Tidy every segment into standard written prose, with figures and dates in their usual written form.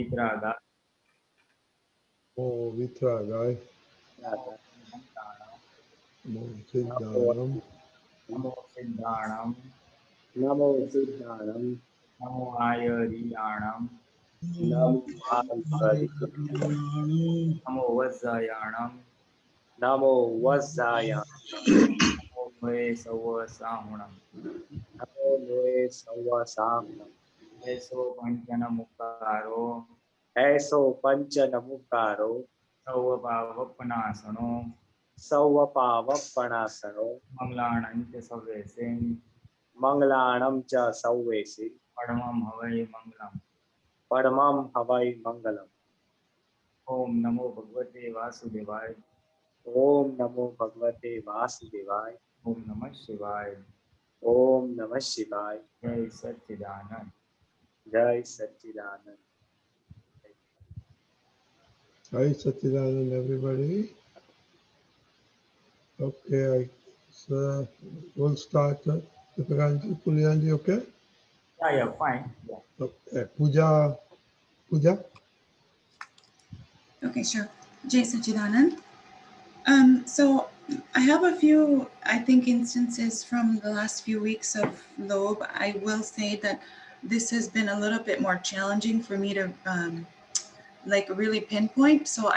Vitraga, Namo Vitragaya, Namo Siddhanam, Namo Siddhanam, Namo Siddhanam, Namo Siddhanam, Namo Ayariyanam, Namo Bhagavate, Namo Vajjayanam, Namo Vajjaya, Namo Ve Savasahunam, Namo Noe Savasaham, Eso Panchana Mukaro, Eso Pancha Namukaro, Savapavapanasano, Sauvapavappanasano, Manglanancha Savesen, Manglanam Cha Sauvesi, Padamam Havai Manglam. Padamam Havai Mangalam. Om Namo Bhagavate Vasudevaya, Om Namo Bhagavate Vasudevaya, Om Namah Shivaya, Om Namah Shivaya, Jai Satchidanand. Jai Satchidanand. Hi Satchidanand, everybody. Okay, so we'll start. Deepakanji, Pulyanji, okay? Yeah, fine. Yeah. Okay, Puja. Okay, sure. Jay Sachidanand. So I have a few, I think, instances from the last few weeks of Loeb. I will say that this has been a little bit more challenging for me to like really pinpoint. So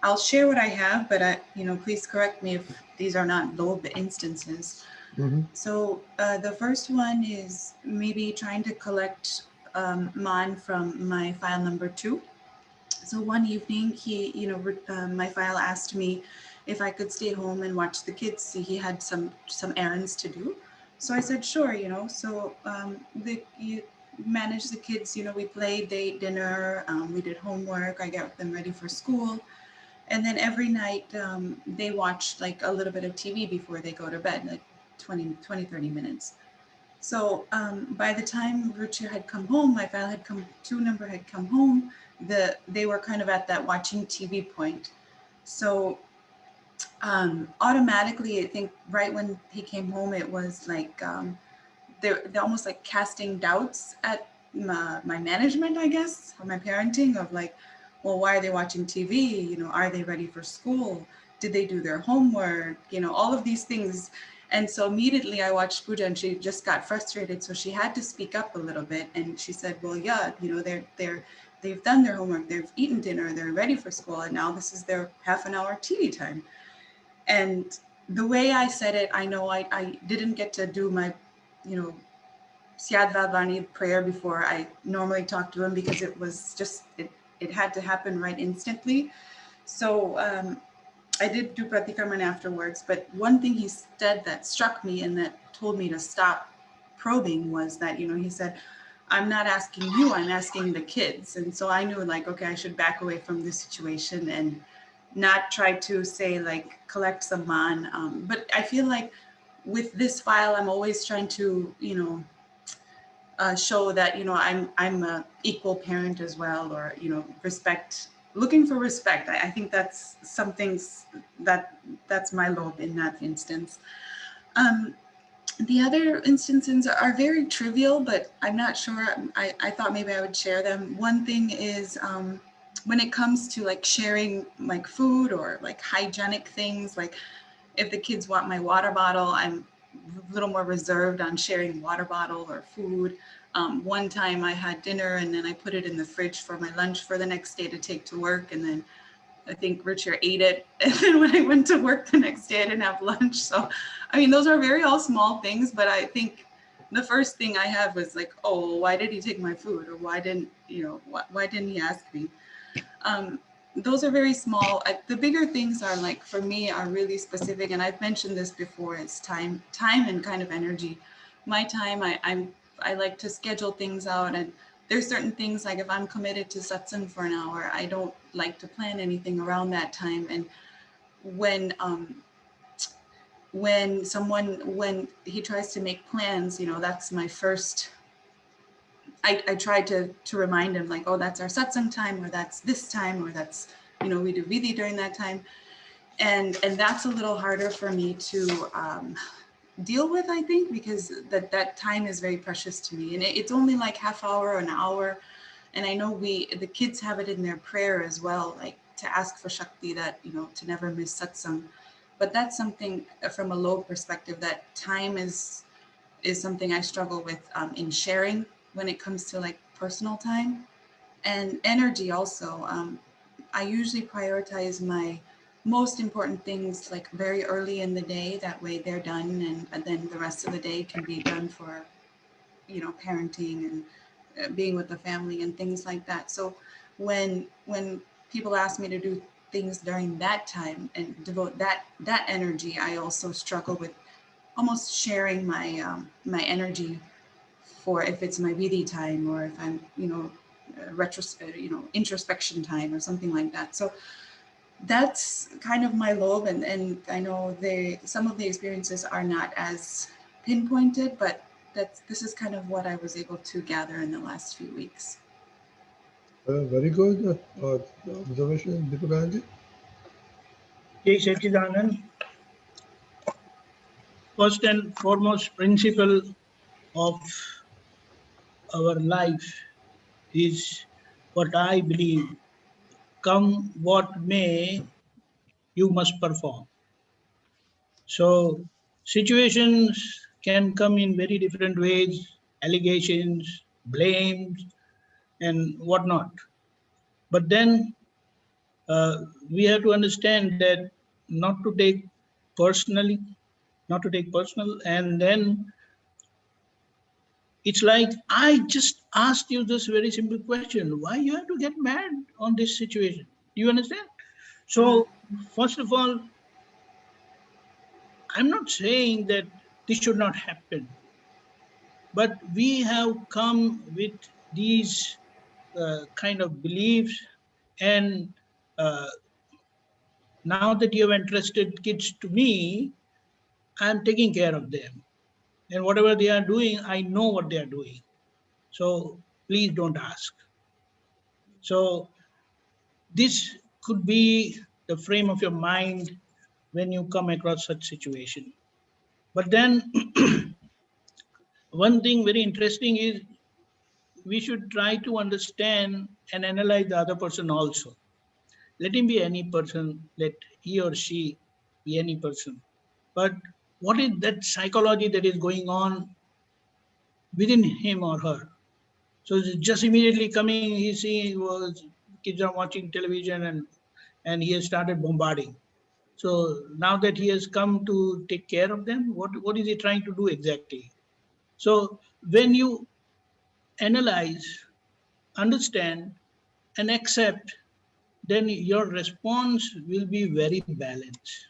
I'll share what I have, but please correct me if these are not Loeb instances. Mm-hmm. So the first one is maybe trying to collect MAN from my file number 2. So one evening, my file asked me if I could stay home and watch the kids. He had some errands to do. So I said, sure, So you manage the kids, we played, they ate dinner, we did homework, I got them ready for school. And then every night they watch like a little bit of TV before they go to bed, like 20, 30 minutes. So by the time Rucha had come home, my file had come, 2 number had come home, they were kind of at that watching TV point. So automatically, I think right when he came home, it was like, they're almost like casting doubts at my management, I guess, or my parenting of like, well, why are they watching TV? Are they ready for school? Did they do their homework? All of these things. And so immediately I watched Pooja and she just got frustrated. So she had to speak up a little bit. And she said, well, yeah, they've done their homework, they've eaten dinner, they're ready for school. And now this is their half an hour TV time. And the way I said it, I know I didn't get to do my, Syad Vadvani prayer before I normally talk to him because it was just, it had to happen right instantly. So I did do Pratikraman afterwards, but one thing he said that struck me and that told me to stop probing was that, he said, I'm not asking you, I'm asking the kids. And so I knew like, okay, I should back away from this situation and not try to say like, collect some man. But I feel like with this file, I'm always trying to, show that, I'm a equal parent as well, or, respect, looking for respect. I think that's some things that's my Loeb in that instance. The other instances are very trivial, but I'm not sure. I thought maybe I would share them. One thing is when it comes to like sharing like food or like hygienic things, like if the kids want my water bottle, I'm a little more reserved on sharing water bottle or food. One time I had dinner and then I put it in the fridge for my lunch for the next day to take to work. And then I think Richard ate it. And then when I went to work the next day, I didn't have lunch. So, I mean, those are very all small things, but I think the first thing I had was like, oh, why did he take my food? Or why didn't he ask me? Those are very small. The bigger things are like, for me, are really specific. And I've mentioned this before, it's time and kind of energy. My time, I like to schedule things out, and there's certain things like if I'm committed to satsang for an hour, I don't like to plan anything around that time. And when he tries to make plans, that's my first, I try to remind him like, oh, that's our satsang time, or that's this time, or that's, we do vidhi during that time. And that's a little harder for me to deal with, I think, because that time is very precious to me. And it's only like half hour or an hour. And I know the kids have it in their prayer as well, like to ask for Shakti, that, you know, to never miss satsang. But that's something from a low perspective, that time is something I struggle with in sharing when it comes to like personal time and energy also. I usually prioritize my most important things like very early in the day. That way they're done, and then the rest of the day can be done for, you know, parenting and being with the family and things like that. So when people ask me to do things during that time and devote that energy, I also struggle with almost sharing my energy for, if it's my VD time, or if I'm, you know, introspection time or something like that. So that's kind of my lobe, and I know some of the experiences are not as pinpointed, but this is kind of what I was able to gather in the last few weeks. Very good observation, Deepakanji. Jai Satchidanand. First and foremost principle of our life is what I believe: come what may, you must perform. So situations can come in very different ways, allegations, blames, and whatnot. But then we have to understand that not to take personally, and then it's like, I just asked you this very simple question: why you have to get mad on this situation? Do you understand? So first of all, I'm not saying that this should not happen, but we have come with these kind of beliefs, and now that you have entrusted kids to me, I'm taking care of them. And whatever they are doing, I know what they are doing. So please don't ask. So this could be the frame of your mind when you come across such situation. But then one thing very interesting is, we should try to understand and analyze the other person also. Let him be any person, let he or she be any person. But what is that psychology that is going on within him or her? So just immediately coming, he seeing was kids are watching television, and he has started bombarding. So now that he has come to take care of them, what is he trying to do exactly? So when you analyze, understand, and accept, then your response will be very balanced.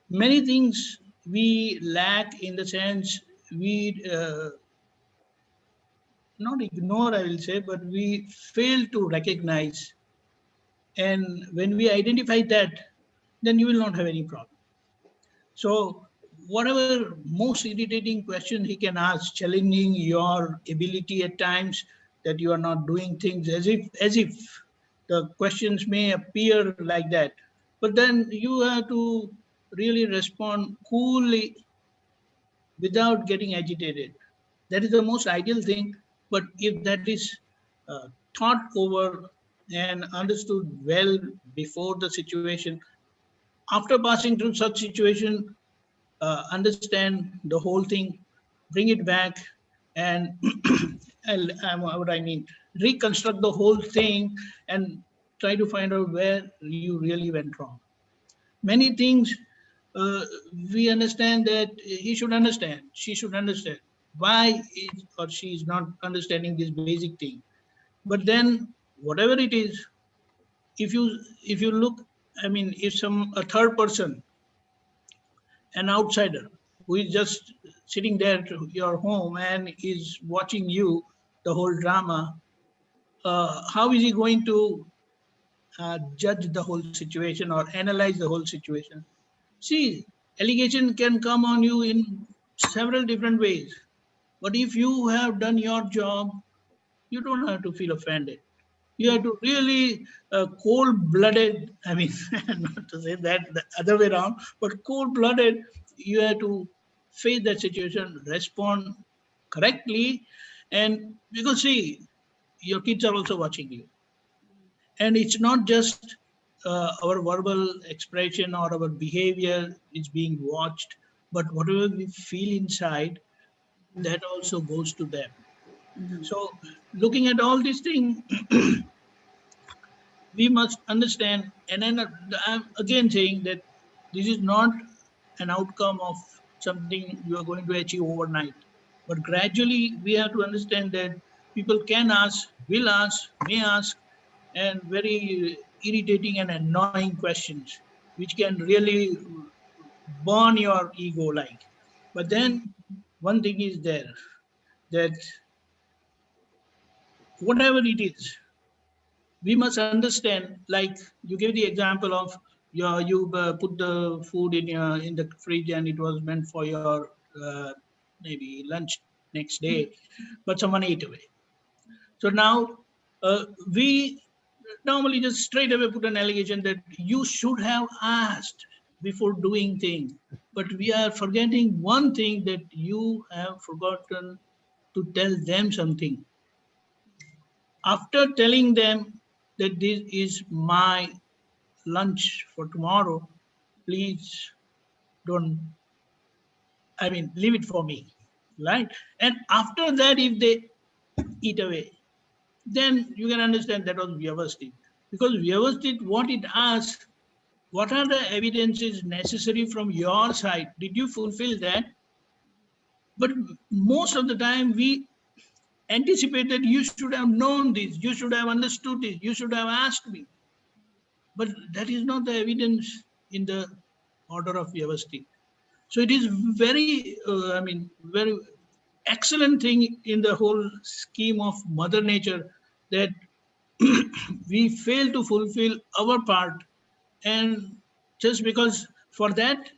Many things we lack, in the sense we not ignore, I will say, but we fail to recognize. And when we identify that, then you will not have any problem. So whatever most irritating question he can ask, challenging your ability at times, that you are not doing things, as if the questions may appear like that. But then you have to really respond coolly without getting agitated. That is the most ideal thing. But if that is thought over and understood well before the situation, after passing through such situation, understand the whole thing, bring it back, and what I mean, reconstruct the whole thing and try to find out where you really went wrong. Many things we understand that he should understand, she should understand. Why is or she is not understanding this basic thing? But then, whatever it is, if you look, I mean, if a third person, an outsider who is just sitting there to your home and is watching you the whole drama, how is he going to judge the whole situation or analyze the whole situation? See, allegation can come on you in several different ways. But if you have done your job, you don't have to feel offended. You have to really cold-blooded, I mean, not to say that the other way around, but cold-blooded, you have to face that situation, respond correctly, And because see, your kids are also watching you. And it's not just our verbal expression or our behavior is being watched, but whatever we feel inside, that also goes to them. So looking at all these things, we must understand, and then I'm again saying that this is not an outcome of something you are going to achieve overnight, but gradually we have to understand that people can ask, will ask, may ask, and very irritating and annoying questions, which can really burn your ego like. But then one thing is there, that whatever it is, we must understand, like you gave the example of you put the food in the fridge and it was meant for your maybe lunch next day, but someone ate away. So now we normally just straight away put an allegation that you should have asked before doing things, but we are forgetting one thing, that you have forgotten to tell them something. After telling them that this is my lunch for tomorrow, please don't, I mean, leave it for me, right? And after that, if they eat away, then you can understand that was Vyavasthit. Because Vyavasthit, what it asks, what are the evidences necessary from your side? Did you fulfill that? But most of the time, we anticipate that you should have known this, you should have understood this, you should have asked me. But that is not the evidence in the order of Vyavasthit. So it is very, very excellent thing in the whole scheme of Mother Nature that we fail to fulfill our part, and just because for that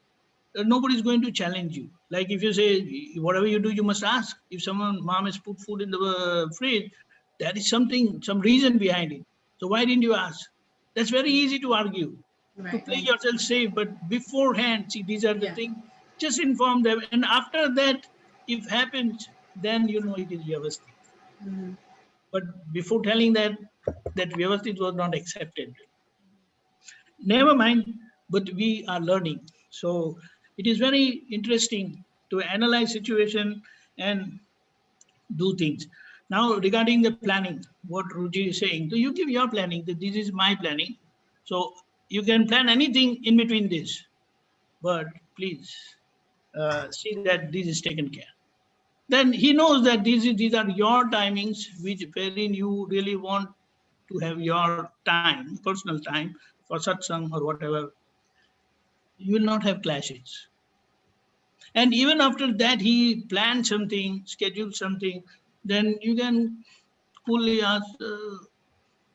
nobody is going to challenge you. Like if you say whatever you do, you must ask. If someone mom has put food in the fridge, there is something, some reason behind it. So why didn't you ask? That's very easy to argue, to Right. play yourself safe. But beforehand, see, these are the Yeah. things. Just inform them, and after that, if happens, then you know it is Vyavasthit. But before telling that, that Vyavasthit was not accepted. Never mind, but we are learning. So it is very interesting to analyze situation and do things. Now regarding the planning, what Ruji is saying, so you give your planning, that this is my planning. So you can plan anything in between this, but please see that this is taken care. Then he knows that these are your timings, which wherein you really want to have your time, personal time for satsang or whatever. You will not have clashes. And even after that, he planned something, scheduled something, then you can coolly ask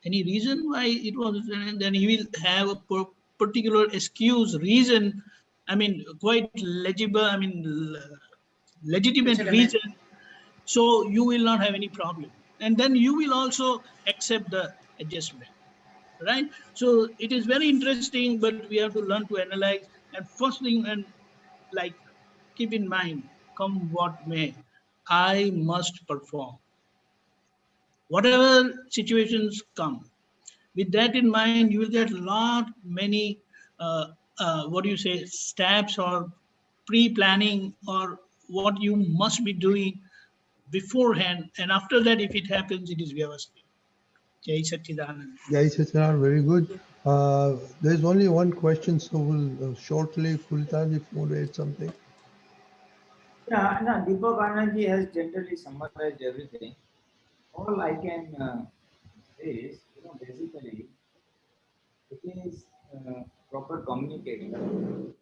any reason why it was, and then he will have a particular excuse, reason, I mean, quite legible, I mean, legitimate Legitimate. reason. So you will not have any problem. And then you will also accept the adjustment, right? So it is very interesting, but we have to learn to analyze. And first thing, and like, keep in mind, come what may, I must perform. Whatever situations come, with that in mind, you will get many, what do you say, steps or pre-planning or what you must be doing beforehand. And after that, if it happens, it is Vyavasthit. Jai Satchidanand. Jai Satchidanand, very good. There's only one question, so we'll shortly, Pultan, if you want to add something. Yeah, no, Deepak Anandji has generally summarized everything. All I can say is, basically, it is proper communication, and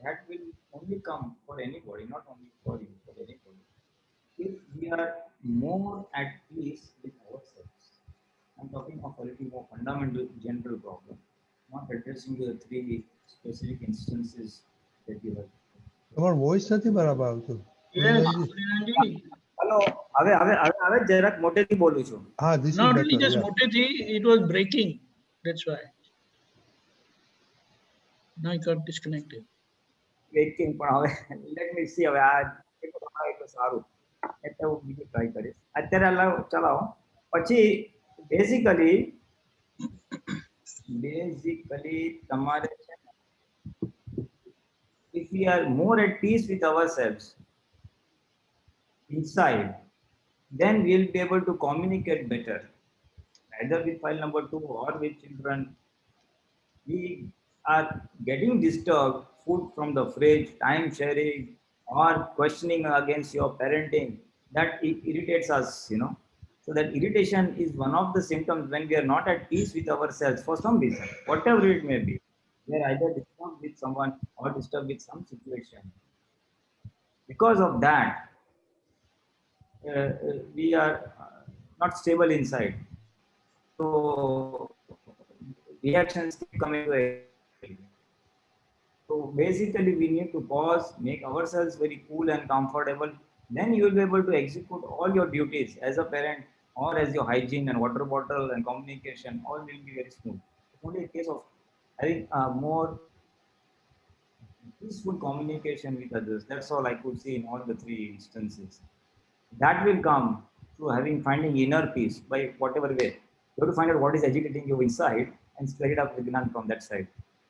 that will only come for anybody, not only for you, for anybody, if we are more at peace with ourselves. I'm talking of a little more fundamental, general problem, not addressing the three specific instances that you have. તમારો voice નથી બરાબર આવતો. Yes, પુલતાનજી. Pulinanji. Hello, હવે જરાક મોટેથી બોલું છું. This Not is only better. just Yeah. Motethi, it was breaking. That's why. Now it got disconnected. Waiting પણ હવે લેટ મી સી હવે આ એટલું સારું. એટલે હું બીજું ટ્રાય કરીશ અત્યારે ચલાવો પછી બેઝિકલી તમારે છે ને, if we are more at peace with ourselves inside, then we'll be able to communicate better, either with file number 2 or with children. We are getting disturbed, food from the fridge, time sharing, or questioning against your parenting. That irritates us, you know. So that irritation is one of the symptoms when we are not at peace with ourselves for some reason, whatever it may be. We are either disturbed with someone or disturbed with some situation. Because of that, we are not stable inside. So reactions keep coming to it. So basically, we need to pause, make ourselves very cool and comfortable. Then you will be able to execute all your duties as a parent, or as your hygiene and water bottle and communication. All will be very smooth. It's only a case of having more peaceful communication with others. That's all I could see in all the three instances. That will come through finding inner peace by whatever way. You have to find out what is agitating you inside and spread it up with Gnan from that side.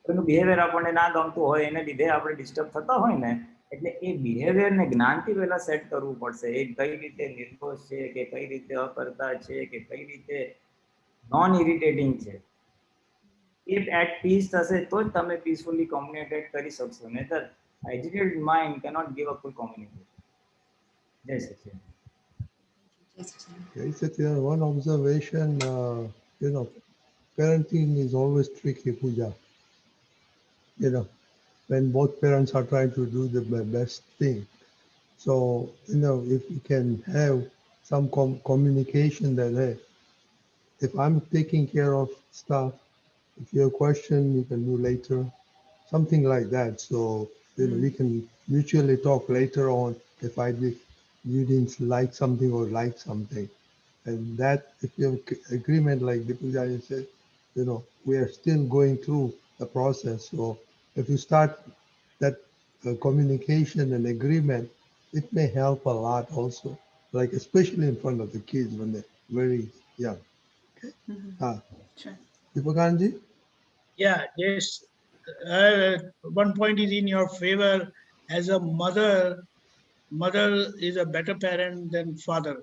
પરંતુ behaviour આપણને ના ગમતું હોય એને લીધે આપણે disturb થતા હોય ને એટલે એ બિહેવિયરને જ્ઞાનથી પહેલા સેટ કરવું પડશે. એ કઈ રીતે નિર્દોષ છે કે કઈ રીતે અકર્તા છે કે કઈ રીતે નોન ઇરિટેટિંગ છે. If at peace થશે તો જ તમે પીસફુલી કોમ્યુનિકેટ કરી શકશો. નહીતર એજિટેટેડ mind cannot give a full communication. જય Sachin. Okay, Satya, one observation, parenting is always tricky, Pooja. When both parents are trying to do the best thing. So, if you can have some communication that, hey, if I'm taking care of stuff, if you have a question, you can do later, something like that. So, we can mutually talk later on if you didn't like something or like something. And that, if you have agreement, like Dipuja said, we are still going through the process. So if you start that communication and agreement, it may help a lot also, like especially in front of the kids when they're very young. Okay. Sure. Dipakanji? Yeah, yes. One point is in your favor. As a mother is a better parent than father,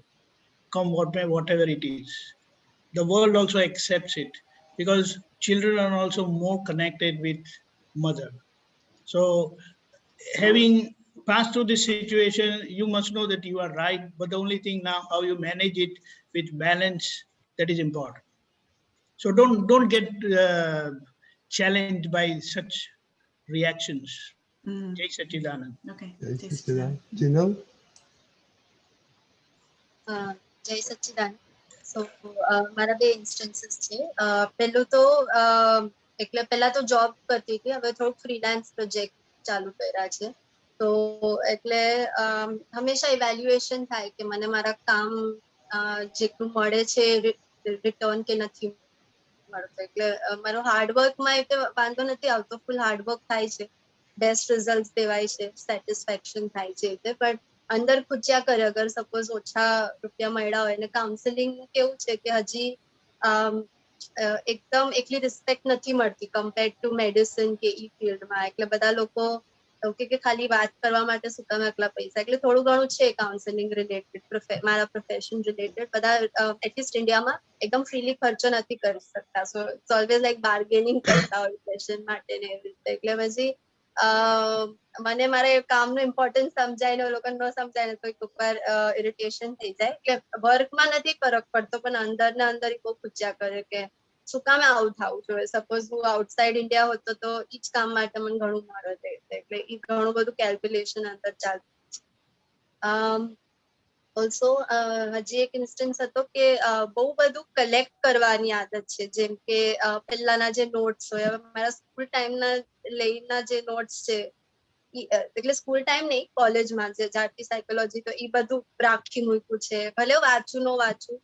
come whatever it is. The world also accepts it because children are also more connected with mother. So having passed through this situation, you must know that you are right, but the only thing now, how you manage it with balance, that is important. So don't get challenged by such reactions. Jai Sachidanand. Okay. Jai Sachidanand. Jinal? જય સચ્ચિદાનંદ. સો મારા બે instances છે. પહેલું તો એટલે પહેલા તો job કરતી હતી, હવે થોડુંક ફ્રીલાન્સ પ્રોજેક્ટ ચાલુ કર્યા છે. તો એટલે હંમેશા ઇવેલ્યુએશન થાય કે મને મારા કામ જેટલું મળે છે રિટર્ન કે નથી મળતો. એટલે મારો હાર્ડવર્કમાં એટલે વાંધો નથી આવતો, ફૂલ હાર્ડવર્ક થાય છે, બેસ્ટ રિઝલ્ટ દેવાય છે, સેટિસ્ફેક્શન થાય છે. એટલે બટ અંદર ખૂચ્યા કરે અગર સપોઝ ઓછા રૂપિયા મળ્યા હોય. અને કાઉન્સેલિંગ કેવું છે કે હજી એકદમ એટલી રિસ્પેક્ટ નથી મળતી કમ્પેર ટુ મેડિસિન કે ઈ ફિલ્ડમાં. એટલે બધા લોકો કે ખાલી વાત કરવા માટે શું કામ આટલા પૈસા. એટલે થોડું ઘણું છે કાઉન્સેલિંગ રિલેટેડ, મારા પ્રોફેશન રિલેટેડ. બધા એટલીસ્ટ ઇન્ડિયામાં એકદમ ફ્રીલી ખર્ચો નથી કરી શકતા. So it's always like bargaining કરતા હોય સેશન માટે ને એવી રીતે. એટલે પછી મને મારે કામનું ઇમ્પોર્ટન્સ સમજાય ને લોકોને ન સમજાય ને તો એક ઉપર ઇરિટેશન થઈ જાય. એટલે વર્કમાં નથી ફરક પડતો, પણ અંદર ને અંદર બહુ પૂછ્યા કરે કે શું કામ આવું થવું જોઈએ. સપોઝ હું આઉટસાઇડ ઇન્ડિયા હોતો તો ઈ જ કામ માટે મને ઘણું મળે. એટલે ઈ ઘણું બધું કેલ્ક્યુલેશન અંદર ચાલતું. ઓલ્સો હજી એક ઇન્સ્ટન્સ હતો કે બહુ બધું કલેક્ટ કરવાની આદત છે. જેમ કે પહેલાના જે નોટ્સ હોય, હવે મારા સ્કૂલ ટાઈમના લઈના જે નોટ્સ છે, એટલે સ્કૂલ ટાઈમ નહીં, કોલેજમાં છે જ્યારથી સાયકોલોજી, તો એ બધું રાખી મૂક્યું છે. ભલે વાંચું ન વાંચું,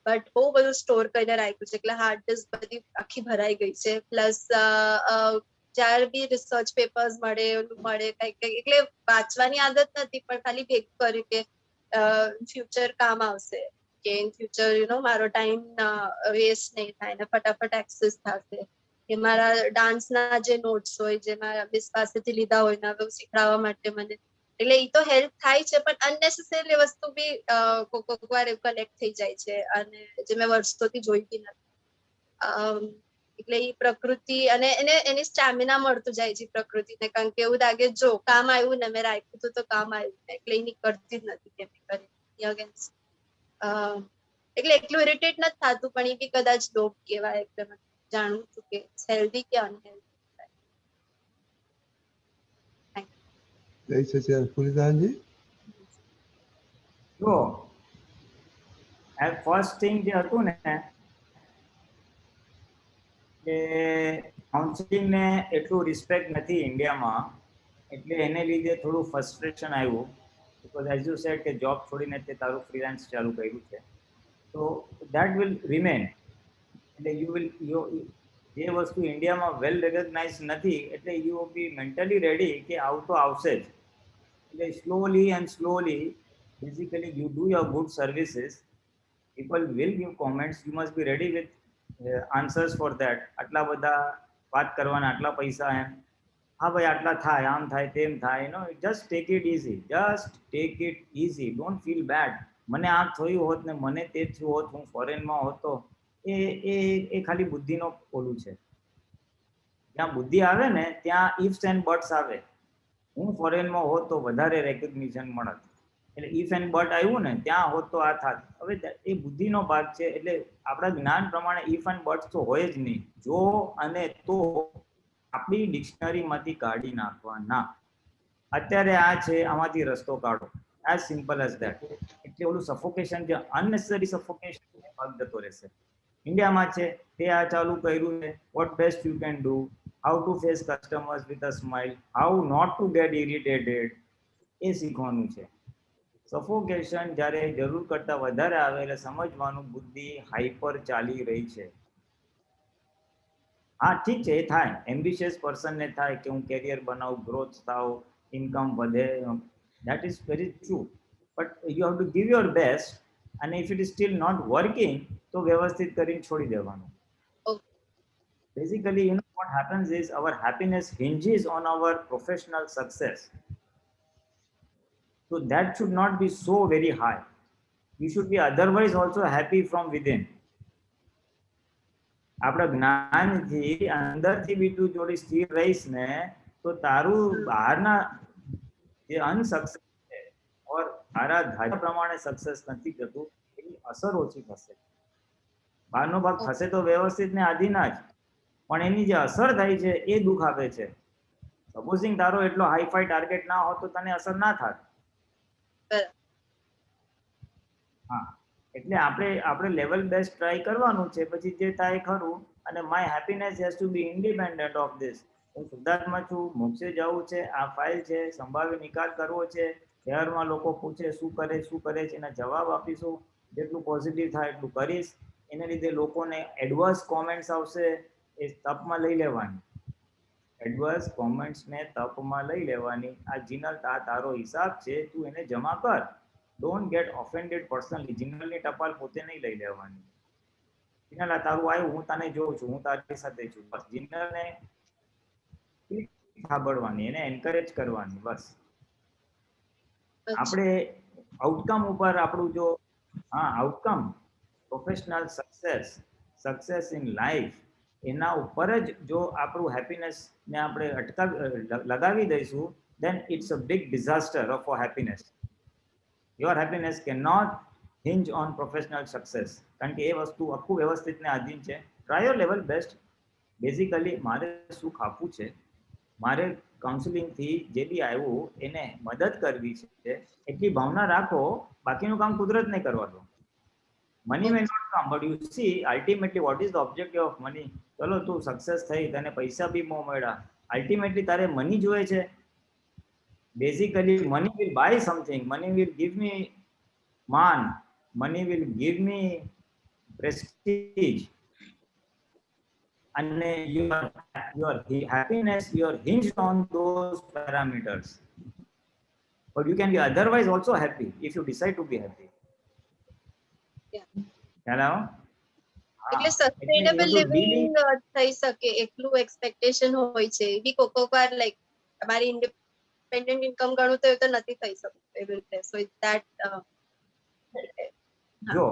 બટ બહુ બધું સ્ટોર કરીને રાખ્યું છે. એટલે હાર્ડ ડિસ્ક બધી આખી ભરાઈ ગઈ છે. પ્લસ જ્યારે બી રિસર્ચ પેપર્સ મળે, ઓલું મળે કંઈક, એટલે વાંચવાની આદત નથી, પણ ખાલી ભેગું કર્યું કે ફ્યુચર કામ આવશે, કે ઇન ફ્યુચર મારો ટાઈમ વેસ્ટ નહીં થાય ને ફટાફટ એક્સેસ થશે, કે મારા ડાન્સના જે નોટ્સ હોય જે મારા મિસ પાસેથી લીધા હોય ને હવે શીખડાવવા માટે મને, એટલે એ તો હેલ્પ થાય છે પણ અનનેસેસરી વસ્તુ બી કોક વાર કલેક્ટ થઈ જાય છે અને જે મેં વર્ષોથી જોઈ બી નથી. એટલે એ પ્રકૃતિ અને એની સ્ટેમિના મળતું જાય છે પ્રકૃતિને, કારણ કે એવું લાગે જો કામ આવ્યું ને મેં રાખ્યું હતું તો કામ આવ્યું, એટલે એની કરતી જ નથી કેમિકલ અગેન્સ્ટ. એટલે એટલું ઇરિટેટ નથી થતું પણ એ બી કદાચ લોભ કહેવાય, એટલે જાણવું છું કે હેલ્ધી કે અનહેલ્ધી. જય સચિદાન. પુનિતાનજી? જો ફર્સ્ટ થિંગ જે હતું ને કે કાઉન્સિલિંગ ને એટલું રિસ્પેક્ટ નથી ઇન્ડિયામાં, એટલે એને લીધે થોડું ફ્રસ્ટ્રેશન આવ્યું. બીકોઝ એઝ યુ સેડ કે જોબ છોડીને તે તારું ફ્રીલાન્સ ચાલુ કર્યું છે, તો દેટ વિલ રિમેન. એટલે જે વસ્તુ ઇન્ડિયામાં વેલ રેકગ્નાઇઝ નથી એટલે યુ બી મેન્ટલી રેડી કે આવું તો આવશે જ. એટલે slowly and slowly basically you do your good services, people will give comments, you must be ready with answers for that. આટલા બધા વાત કરવાના, આટલા પૈસા, એમ હા ભાઈ આટલા થાય, આમ થાય, તેમ થાય, just take it easy, just take it easy, don't feel bad. મને આ થયું હોત ને મને તે થયું હોત, હું ફોરેનમાં હોત તો એ ખાલી બુદ્ધિનો ઓલું છે. જ્યાં બુદ્ધિ આવે ને ત્યાં ઇફ્સ એન્ડ બટ્સ આવે. હું ફોરેનમાં હોત તો વધારે રેકગ્નિશન મળત, એટલે ઇફ એન્ડ બટ આવ્યું ને ત્યાં હોત તો આ થાત. હવે એ બુદ્ધિનો ભાગ છે, એટલે આપણા જ્ઞાન પ્રમાણે ઇફ એન્ડ બટ તો હોય જ નહીં. જો અને તો આપણી ડિક્શનરીમાંથી કાઢી નાખવાના. અત્યારે આ છે, આમાંથી રસ્તો કાઢો, એઝ સિમ્પલ એઝ ધેટ. એટલે ઓલું સફોકેશન, જે અનનેસેસરી સફોકેશન ભાગ જતો રહેશે. ઇન્ડિયામાં છે તે આ ચાલુ કર્યું છે, what best you can do, how to face customers with a smile, how not to get irritated, એ શીખવાનું છે. સફોકેશન જ્યારે જરૂર કરતા વધારે આવે એટલે સમજવાનું બુદ્ધિ હાઈપર ચાલી રહી છે. હા ઠીક છે, એ થાય, એમ્બિશિયસ પર્સનને થાય કે હું કેરિયર બનાવું, ગ્રોથ થાવ, ઇન્કમ વધે, that is very true, but you have to give your best. અને if it is still not working તો વ્યવસ્થિત કરીને છોડી દેવાનું. Basically, what happens is our happiness hinges on our professional success. So that should not be so very high. You should be otherwise also happy from within. આપણા જ્ઞાનથી અંદરથી બી તું જોડી સ્થિર રહીશ ને તો તારું બહારના જે અનસક્સેસ છે ઓર તારા ધાર્યા પ્રમાણે સક્સેસ નથી થતું એની અસર ઓછી થશે. બહારનો ભાગ થશે તો વ્યવસ્થિત ને આધીના જ, પણ એની જે અસર થાય છે એ દુઃખ આપે છે. સપોઝિંગ તારો એટલો હાઈફાઈ ટાર્ગેટ ના હોત તો તને અસર ના થાત. હા, એટલે આપણે લેવલ બેસ્ટ ટ્રાય કરવાનું છે, પછી જે થાય ખરું. અને my happiness has to be independent of this. હું શુદ્ધાર્થમાં છું, મોક્ષે જવું છે, આ ફાઇલ છે, સંભાવી નિકાલ કરવો છે. શહેરમાં લોકો પૂછે શું કરે છે, એના જવાબ આપીશું. જેટલું પોઝિટિવ થાય એટલું કરીશ. એને લીધે લોકોને એડવર્સ કોમેન્ટ્સ આવશે, એ તપમાં લઈ લેવાની. એડવર્સ કોમેન્ટ્સને તપમાં લઈ લેવાની. આ જીનલ તારો હિસાબ છે, તું એને જમા કર. Don't get offended personally. જીનલની ટપાલ પોતે નહીં લઈ લેવાની. જીનલ આ તારું આવ્યું, હું તને જોઉં છું, હું તારી સાથે છું, બસ. જીનલને સાંભળવાની, એને એન્કરેજ કરવાની, બસ. આપણે આઉટકમ ઉપર આપણું જો outcome, professional success in life, એના ઉપર જ જો આપણું હેપીનેસ ને આપણે લગાવી દઈશું, then it's a big disaster of our happiness. Your happiness cannot hinge on professional success. કારણ કે એ વસ્તુ આખું વ્યવસ્થિતને આધીન છે. Try your level best. Basically મારે સુખ આપવું છે, મારે કાઉન્સિલિંગથી જે બી આવ્યું એને મદદ કરવી છે, એટલી ભાવના રાખો. બાકીનું કામ કુદરતને કરવા દો. Money may not come, but you see ultimately what is the objective of money. ચલો તું સક્સેસ થઈ, તને પૈસા બી બહુ મળ્યા, અલ્ટિમેટલી તારે મની જોઈએ છે. Basically, money will buy something. Money will give me man. Money will give me prestige. And your happiness, you're hinged on those parameters. but you can be otherwise also happy if you decide to be happy. Yeah. Hello? એટલે એટલે sustainable you have to living dealing થઈ શકે એકલું expectation હોય છે એ બી કોક વાર like તમારી independent income ગણું તો એ તો નથી થઈ શકતું એવી રીતે સો ધેટ જો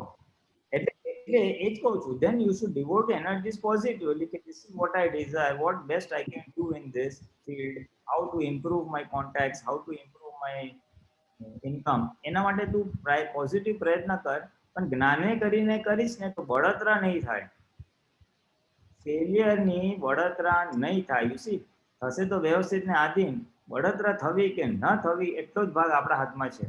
એટલે એટલે એ જ કહું છું then you should devote energies positively કે this is what I desire, what best I can do in this field, how to improve my contacts, how to improve my income. એના માટે તું પોઝિટિવ પ્રયત્ન કર, પણ જ્ઞાને કરીને કરીશ ને તો બળતરા નહીં થાય, ફેલિયરની બળતરા નહીં થાય. યુ સી થશે તો વ્યવસ્થિત ને આધીન, બળતરા થવી કે ન થવી એટલો જ ભાગ આપણા હાથમાં છે.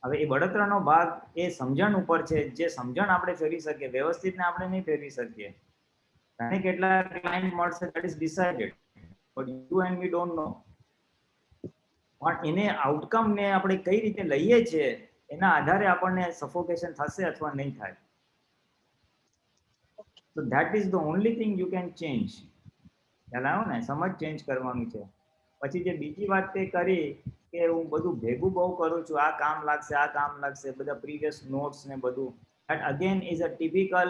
હવે એ બળતરાનો ભાગ એ સમજણ ઉપર છે, જે સમજણ આપણે ફેરવી શકીએ, વ્યવસ્થિતને આપણે નહીં ફેરવી શકીએ. તને કેટલા ક્લાયન્ટ મળશે that is decided, but you and me don't know. પણ એને આઉટકમ ને આપણે કઈ રીતે લઈએ છીએ એના આધારે આપણને સફોકેશન થશે અથવા નહીં થાય. So that is the only thing you can change. ખ્યાલ આવ્યો ને? સમજ ચેન્જ કરવાનું છે. પછી જે બીજી વાત તે કરી કે હું બધું ભેગું બહુ કરું છું, આ કામ લાગશે, આ કામ લાગશે, બધા પ્રીવિયસ નોટ્સ ને બધું, that again is a typical,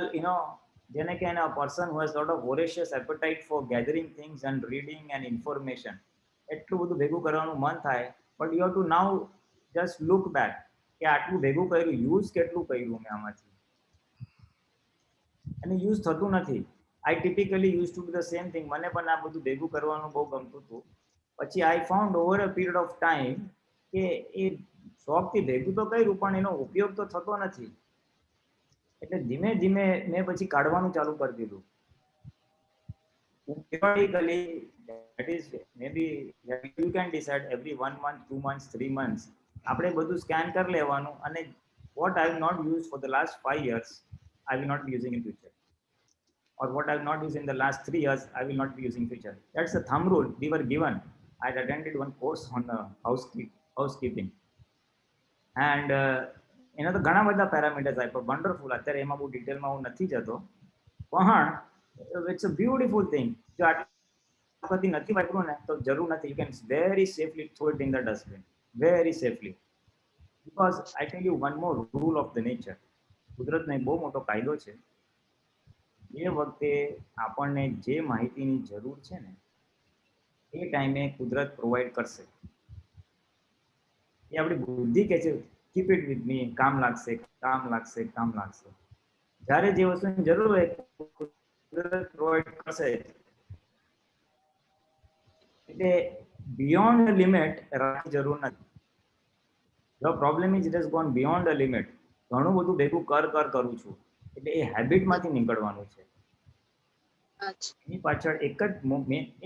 જેને કે a person who has lot of voracious appetite for gathering things and reading and information. એટલું બધું ભેગું કરવાનું મન થાય, but you have to now just look back કે આટલું ભેગું કર્યું, યુઝ કેટલું કર્યું મેં આમાંથી, અને યુઝ થતું નથી. I typically used to do the same thing. મને પણ આ બધું ભેગું કરવાનું બહુ ગમતું હતું. પછી I found over a period of time કે એ શોખથી ભેગું તો કર્યું પણ એનો ઉપયોગ તો થતો નથી. એટલે ધીમે ધીમે મેં પછી કાઢવાનું ચાલુ કરી દીધું. Periodically, that is maybe you can decide every 1 month, 2 months, 3 months આપણે બધું સ્કેન કરી લેવાનું, અને what I have not used for the last 5 years I will not be using in future, or what I have not used in the last 3 years I will not be using future. That's the thumb rule we were given. I had attended one course on housekeeping, and એના તો ઘણા બધા parameters આપ્યા, wonderful. અત્યારે એમાં બહુ ડિટેલમાં હું નથી જતો, પણ it's a beautiful thing. જો આટલી વખત નથી વાપર્યું ને તો જરૂર નથી, you can very safely throw it in the dustbin, very safely, because I tell you one more rule of the nature. કુદરતનો બહુ મોટો કાયદો છે. એ વખતે આપણને જે માહિતીની જરૂર છે ને એ ટાઈમે કુદરત પ્રોવાઈડ કરશે. એ આપણી બુદ્ધિ કહે છે કીપ ઇટ વિથ મી, કામ લાગશે, કામ લાગશે, કામ લાગશે. જ્યારે જે વસ્તુની જરૂર હોય કુદરત પ્રોવાઈડ કરશે. એટલે બિયોન્ડ લિમિટ રાખવાની જરૂર નથી. The problem is it has gone beyond the limit. ઘણું બધું ભેગું કરું છું, એટલે એ હેબિટમાંથી નીકળવાનું છે. એની પાછળ એક જ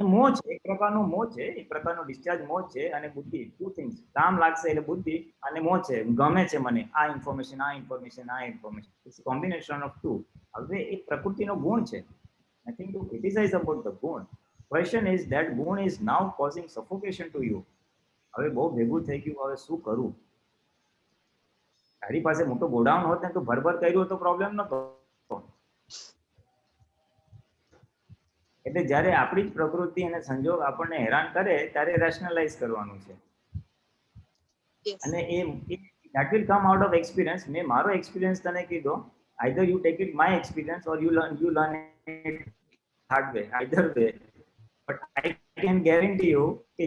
એ મોહ છે, એક પ્રકારનો મોહ છે, એક પ્રકારનો ડિસ્ચાર્જ મોહ છે, અને બુદ્ધિ. ટુ થિંગ્સ, કામ લાગશે એટલે બુદ્ધિ, અને મોહ છે, ગમે છે મને આ ઇન્ફોર્મેશન, આ ઇન્ફોર્મેશન, આ information. It's combination of two. હવે એ પ્રકૃતિનો ગુણ છે. Nothing to criticise about the guna. Question is that guna is now causing suffocation to you. હવે બહુ ભેગું થઈ ગયું, હવે શું કરું? તારી પાસે મોટો ગોડાઉન હોત ને તો ભરભર કર્યું તો પ્રોબ્લેમ નતો. એટલે જ્યારે આપણી જ પ્રકૃતિ અને સંજોગ આપણને હેરાન કરે ત્યારે રેશનલાઇઝ કરવાનું છે. અને એ that will come out of experience. મેં મારો એક્સપિરિયન્સ તને કીધો. either you take it my experience or you learn it hard way, either way. but I can guarantee you કે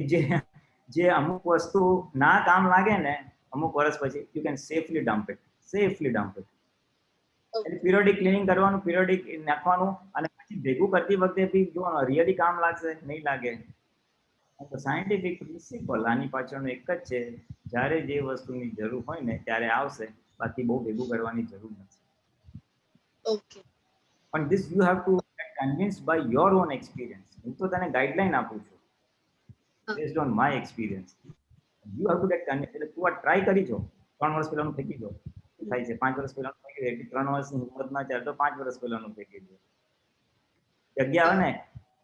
જે અમુક વસ્તુ ના કામ લાગે ને અમુક વર્ષ પછી you can safely dump it. એટલે પિરિયોડિક ક્લીનિંગ કરવાનું, પિરિયોડિક નાખવાનું, અને પછી ભેગું કરતી વખતે બી જો રિયલી કામ લાગશે નહીં લાગે. સાયન્ટિફિક પ્રિન્સિપલ આની પાછળનું એક જ છે, જ્યારે જે વસ્તુની જરૂર હોય ને ત્યારે આવશે, બાકી બહુ ભેગું કરવાની જરૂર નથી. ઓકે. પણ this you have to get convinced by your own experience. હું તો તને ગાઈડલાઈન આપું છું based on my experience. You have to get convinced. એટલે તું આ ટ્રાય કરી જો. 3 વર્ષ પહેલાનું ફેંકી દો, થાય છે. 5 વર્ષ પહેલાનું ફેંકી દે, 3 વર્ષની હિંમત ના ચાલે તો 5 વર્ષ પહેલાનું ફેંકી દો. જગ્યા આવે ને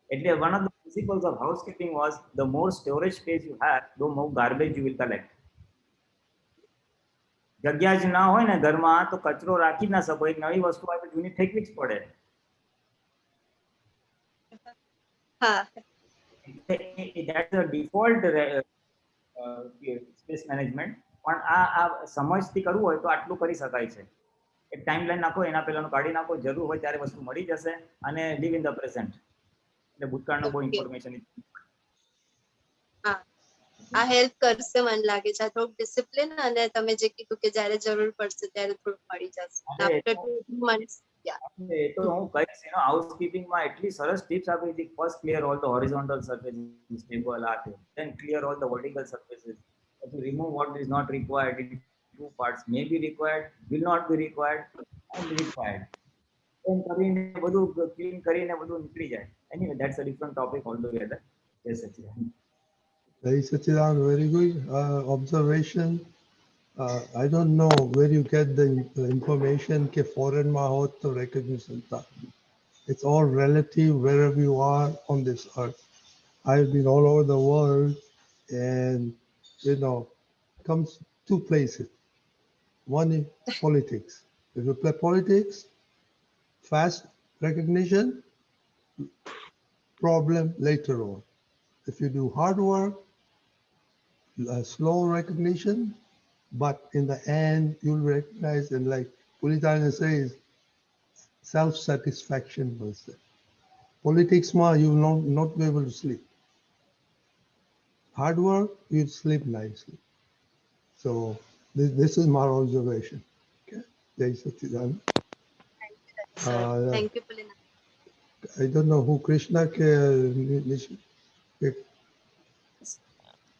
એટલે one of the principles of housekeeping was the more storage space you have, the more garbage you will collect. જગ્યા જ ના હોય ને ઘરમાં તો કચરો રાખી જ ના શકો. એક નવી વસ્તુ આવે તો જૂની ફેંકવી જ પડે. હા, that's the default space management, પણ આ સમજથી કરવું હોય તો આટલું કરી શકાય છે. એક ટાઈમલાઈન નાખો, એના પહેલાનું કાઢી નાખો, જરૂર હોય ત્યારે વસ્તુ મળી જશે, અને લીવ ઇન ધ પ્રેઝન્ટ. એટલે ભૂતકાળનો કોઈ Okay. ઇન્ફોર્મેશન. હા, આ હેલ્પ કરશે મને લાગે છે. આ થોડુંક ડિસિપ્લિન, અને તમે જે કીધું કે જ્યારે જરૂર પડશે ત્યારે થોડુંક મળી જશે. After 2 months. એ તો હું કહીશ, હાઉસકીપિંગમાં એટલી સરસ ટિપ્સ આપી હતી. First clear all the horizontal surfaces, table આ તે, then clear all the vertical surfaces, remove what is not required in two parts, may be required, will not be required, and required. એમ કરીને બધું clean કરીને બધું નીકળી જાય. Anyway, that's a different topic altogether. Yes, Sachidanand. Very Sachidanand, very good observation. I don't know where you get the information ke foreign ma ho to recognition tha. It's all relative wherever you are on this earth. I've been all over the world, and comes two places. One is politics. If you play politics, fast recognition, problem later on. If you do hard work, slow recognition, but in the end, you'll recognize, and like Pulitana says, self-satisfaction was there. Politics, you will not be able to sleep. Hard work, you'll sleep nicely. So this is my observation. Okay. Jai Sachidanand. Sir, thank you, Pulina. I don't know who Krishna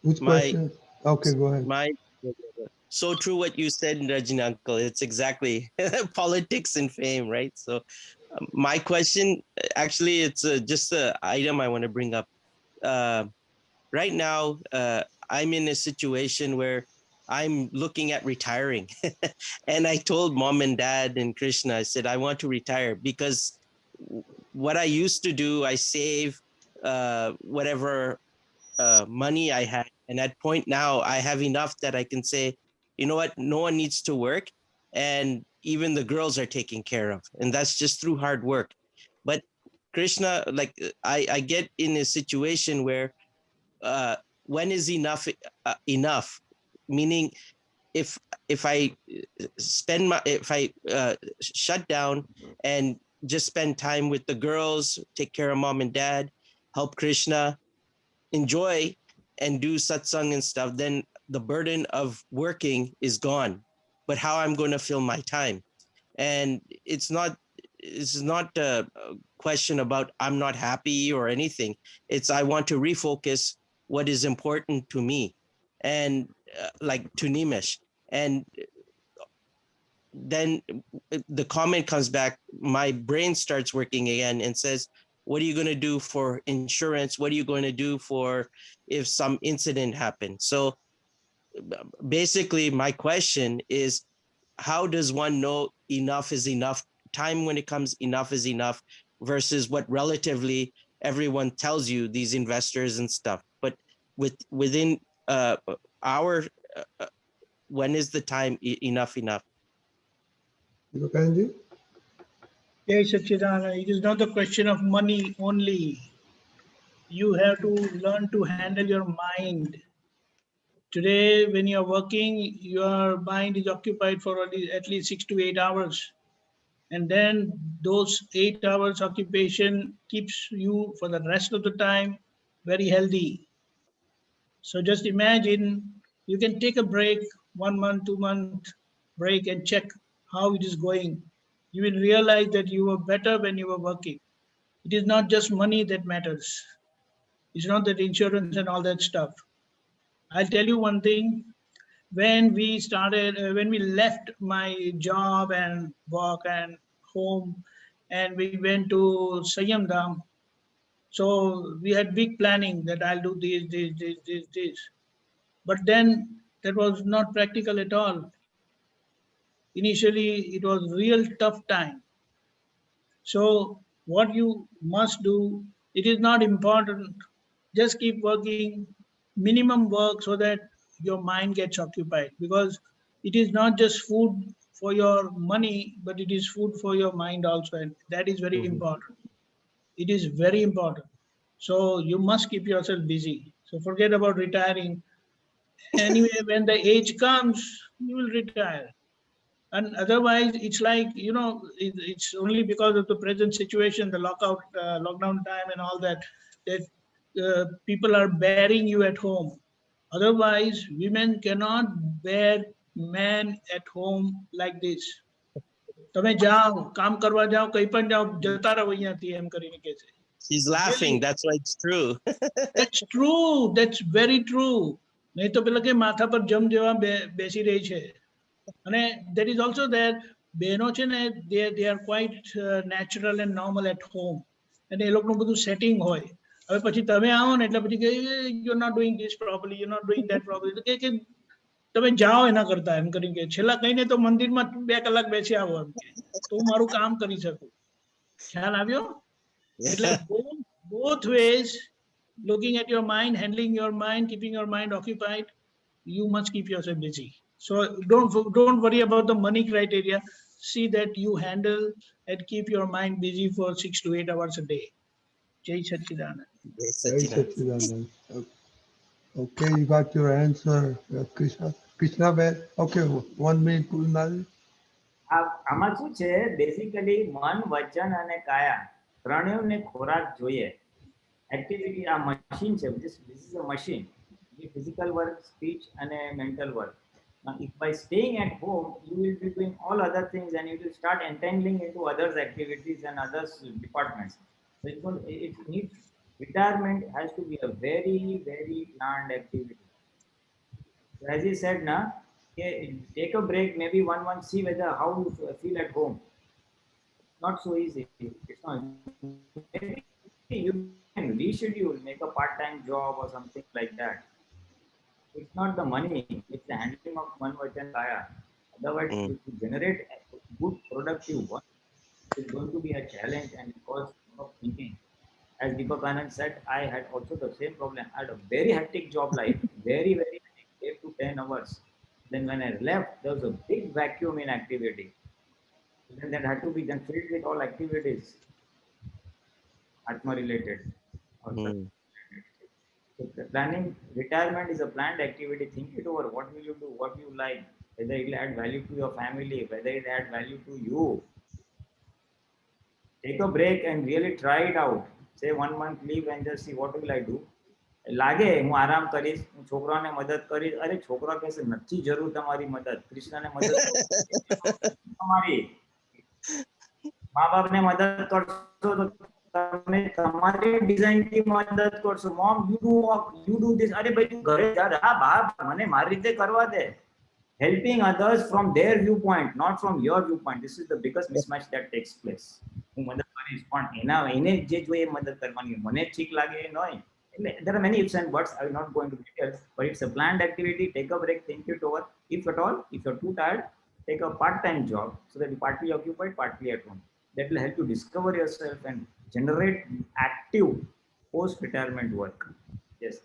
which question? Okay, go ahead. So true what you said, Rajin uncle. It's exactly politics and fame, right? So my question, actually, it's just an item I want to bring up. Right now, I'm in a situation where I'm looking at retiring. And I told mom and dad and Krishna, I said, I want to retire because what I used to do, I save whatever money I had. And at point now, I have enough that I can say, you know what, no one needs to work. And even the girls are taken care of. And that's just through hard work. But Krishna, like I get in a situation where when is enough enough? Meaning, if I shut down and just spend time with the girls, take care of mom and dad, help Krishna, enjoy and do satsang and stuff, then the burden of working is gone. But how I'm going to fill my time? And it's not a question about I'm not happy or anything. It's I want to refocus what is important to me, and like to Nimesh. And then the comment comes back, my brain starts working again and says, what are you going to do for insurance? What are you going to do for if some incident happens? So basically my question is, how does one know enough is enough? Time when it comes, enough is enough, versus what relatively everyone tells you, these investors and stuff. But within our, when is the time enough? Yes, Sachidanand, it is not a question of money only. You have to learn to handle your mind. Today, when you're working, your mind is occupied for at least 6 to 8 hours. And then those 8 hours occupation keeps you for the rest of the time very healthy. So just imagine you can take a break, 1 month, 2 month break, and check how it is going. You will realize that you were better when you were working. It is not just money that matters. It's not that insurance and all that stuff. I'll tell you one thing. When we left my job and work and home, and we went to Sayamdam, so we had big planning that I'll do this. But then that was not practical at all. Initially, it was real tough time. So what you must do, it is not important. Just keep working, minimum work, so that your mind gets occupied, because it is not just food for your money, but it is food for your mind also, and that is very important. It is very important. So you must keep yourself busy. So forget about retiring. Anyway, when the age comes, you will retire. And otherwise, it's like, it's only because of the present situation, the lockdown time and all that, that people are bearing you at home. Otherwise, women cannot bear men at home like this. તમે જાઓ કામ કરવા જાઓ કઈ પણ જાઓ જતા રહો અહીંયાથી એમ કરીને કહે છે. She's laughing. That's why it's true. That's true. That's very true. નહીં તો પેલા કે માથા પર જમ જેવા બેસી રહી છે. અને there is also that બહેનો છે ને they are quite natural and normal at home. અને એ લોકોનું બધું સેટિંગ હોય. હવે પછી તમે આવો ને એટલે પછી કે you're not doing this properly, you're not doing that properly. તો કે તમે જાઓ એના કરતા એમ કરીને કે છેલ્લા કઈ નહીં તો મંદિરમાં 2 કલાક બેસી આવો એમ કે તો હું મારું કામ કરી શકું. ખ્યાલ આવ્યો? એટલે both ways, looking at your mind, handling your mind, keeping your mind occupied, you must keep yourself busy. So don't worry about the money criteria. See that you handle and keep your mind busy for 6 to 8 hours a day. Jai Satchidanand. Jai Jai Satchidanand. Satchidanand. Okay, you got your answer, Krishna Ben. Okay, 1 minute, Purnali. આમાં શું છે basically મન વચન અને કાયા ત્રણેયને ખોરાક જોઈએ. Activity આ મશીન છે, this is a machine. Physical work, speech and mental work. Now, if by staying at home, you will be doing all other things and you will start entangling into others' activities and others' departments. So it needs, retirement has to be a very, very planned activity. So as he said, take a break, maybe one see whether how you feel at home. Not so easy. It's not. Maybe you can reschedule, make a part-time job or something like that. It's not the money, it's the handling of man, vachan, kaya. Otherwise, to generate good productive work, it's going to be a challenge and cause of thinking. As Deepak Anand said, I had also the same problem. I had a very hectic job life, very, very hectic, 8 to 10 hours. Then when I left, there was a big vacuum in activity. Then that had to be then filled with all activities, Atma related. So planning retirement is a planned activity. Think it over. What will you do? What you like? Whether it will add value to your family, whether it add value to you. Take a break and really try it out. Say 1 month leave and just see what will I do. લાગે હું આરામ કરીશ, હું છોકરાને મદદ કરીશ. અરે છોકરા કહેશે નથી જરૂર તમારી મદદ, કૃષ્ણને મદદ તમારી મા બાપને મદદ કરશો તો તમે તમારી ડિઝાઇનથી મદદ કરશો. Mom you do this. અરે ભાઈ તું ઘરે જા, હા બહાર મને મારી રીતે કરવા દે. Helping others from their viewpoint, not from your viewpoint. This is the biggest mismatch that takes place. હું મદદ કરીશ પણ એને જે જોઈએ મદદ કરવાની, મને ઠીક લાગે એ નહીં. There are many ifs and buts. I will not go into details, but it's a planned activity. Take a break, think it over. If at all, if you're too tired, take a part-time job so that you're partly occupied, partly at home. That will help you discover yourself and generate active post-retirement work. Yes.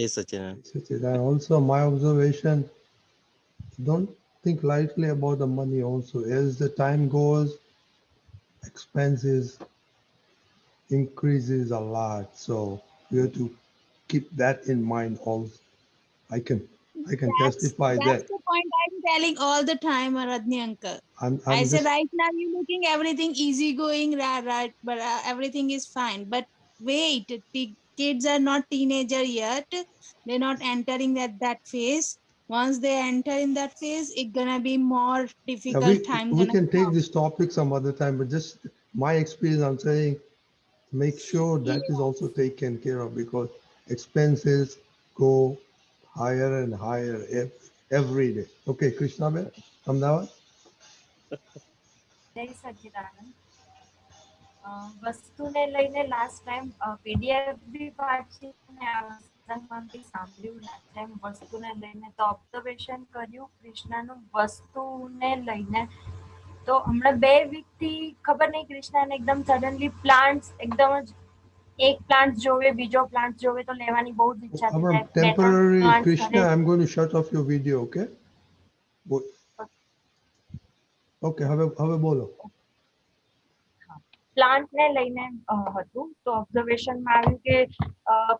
Yes, Satchidanand. Also, my observation, don't think lightly about the money also. As the time goes, expenses increases a lot. So you have to keep that in mind also. I can testify that. That's the point I'm telling all the time, Aradhni uncle. I say right now you're looking everything easy going, right, but everything is fine. But wait, kids are not teenager yet. They're not entering that phase. Once they enter in that phase, it's gonna be more difficult time. We can take this topic some other time, but just my experience, I'm saying, make sure that is also taken care of because expenses go higher and higher every day. Okay, Krishna Ben, Ahmedabad. જય સચ્ચિદાનંદ. વસ્તુને લઈને last time PDF બી વાંચી અને આ સત્સંગમાં બી સાંભળ્યું. Last time વસ્તુને લઈને તો ઓબ્ઝર્વેશન કર્યું કૃષ્ણનું વસ્તુને લઈને. તો હમણાં 2 વીકથી ખબર નહીં કૃષ્ણને એકદમ સડનલી પ્લાન્ટ્સ એકદમ જ એક પ્લાન્ટ જોવે બીજો પ્લાન્ટ જોવે તો લેવાની બહુ જ ઈચ્છા થાય. Temporary Krishna, I'm going to shut off your video, okay? Okay, હવે બોલો. પ્લાન્ટને લઈને હતું તો ઓબ્ઝર્વેશનમાં આવ્યું કે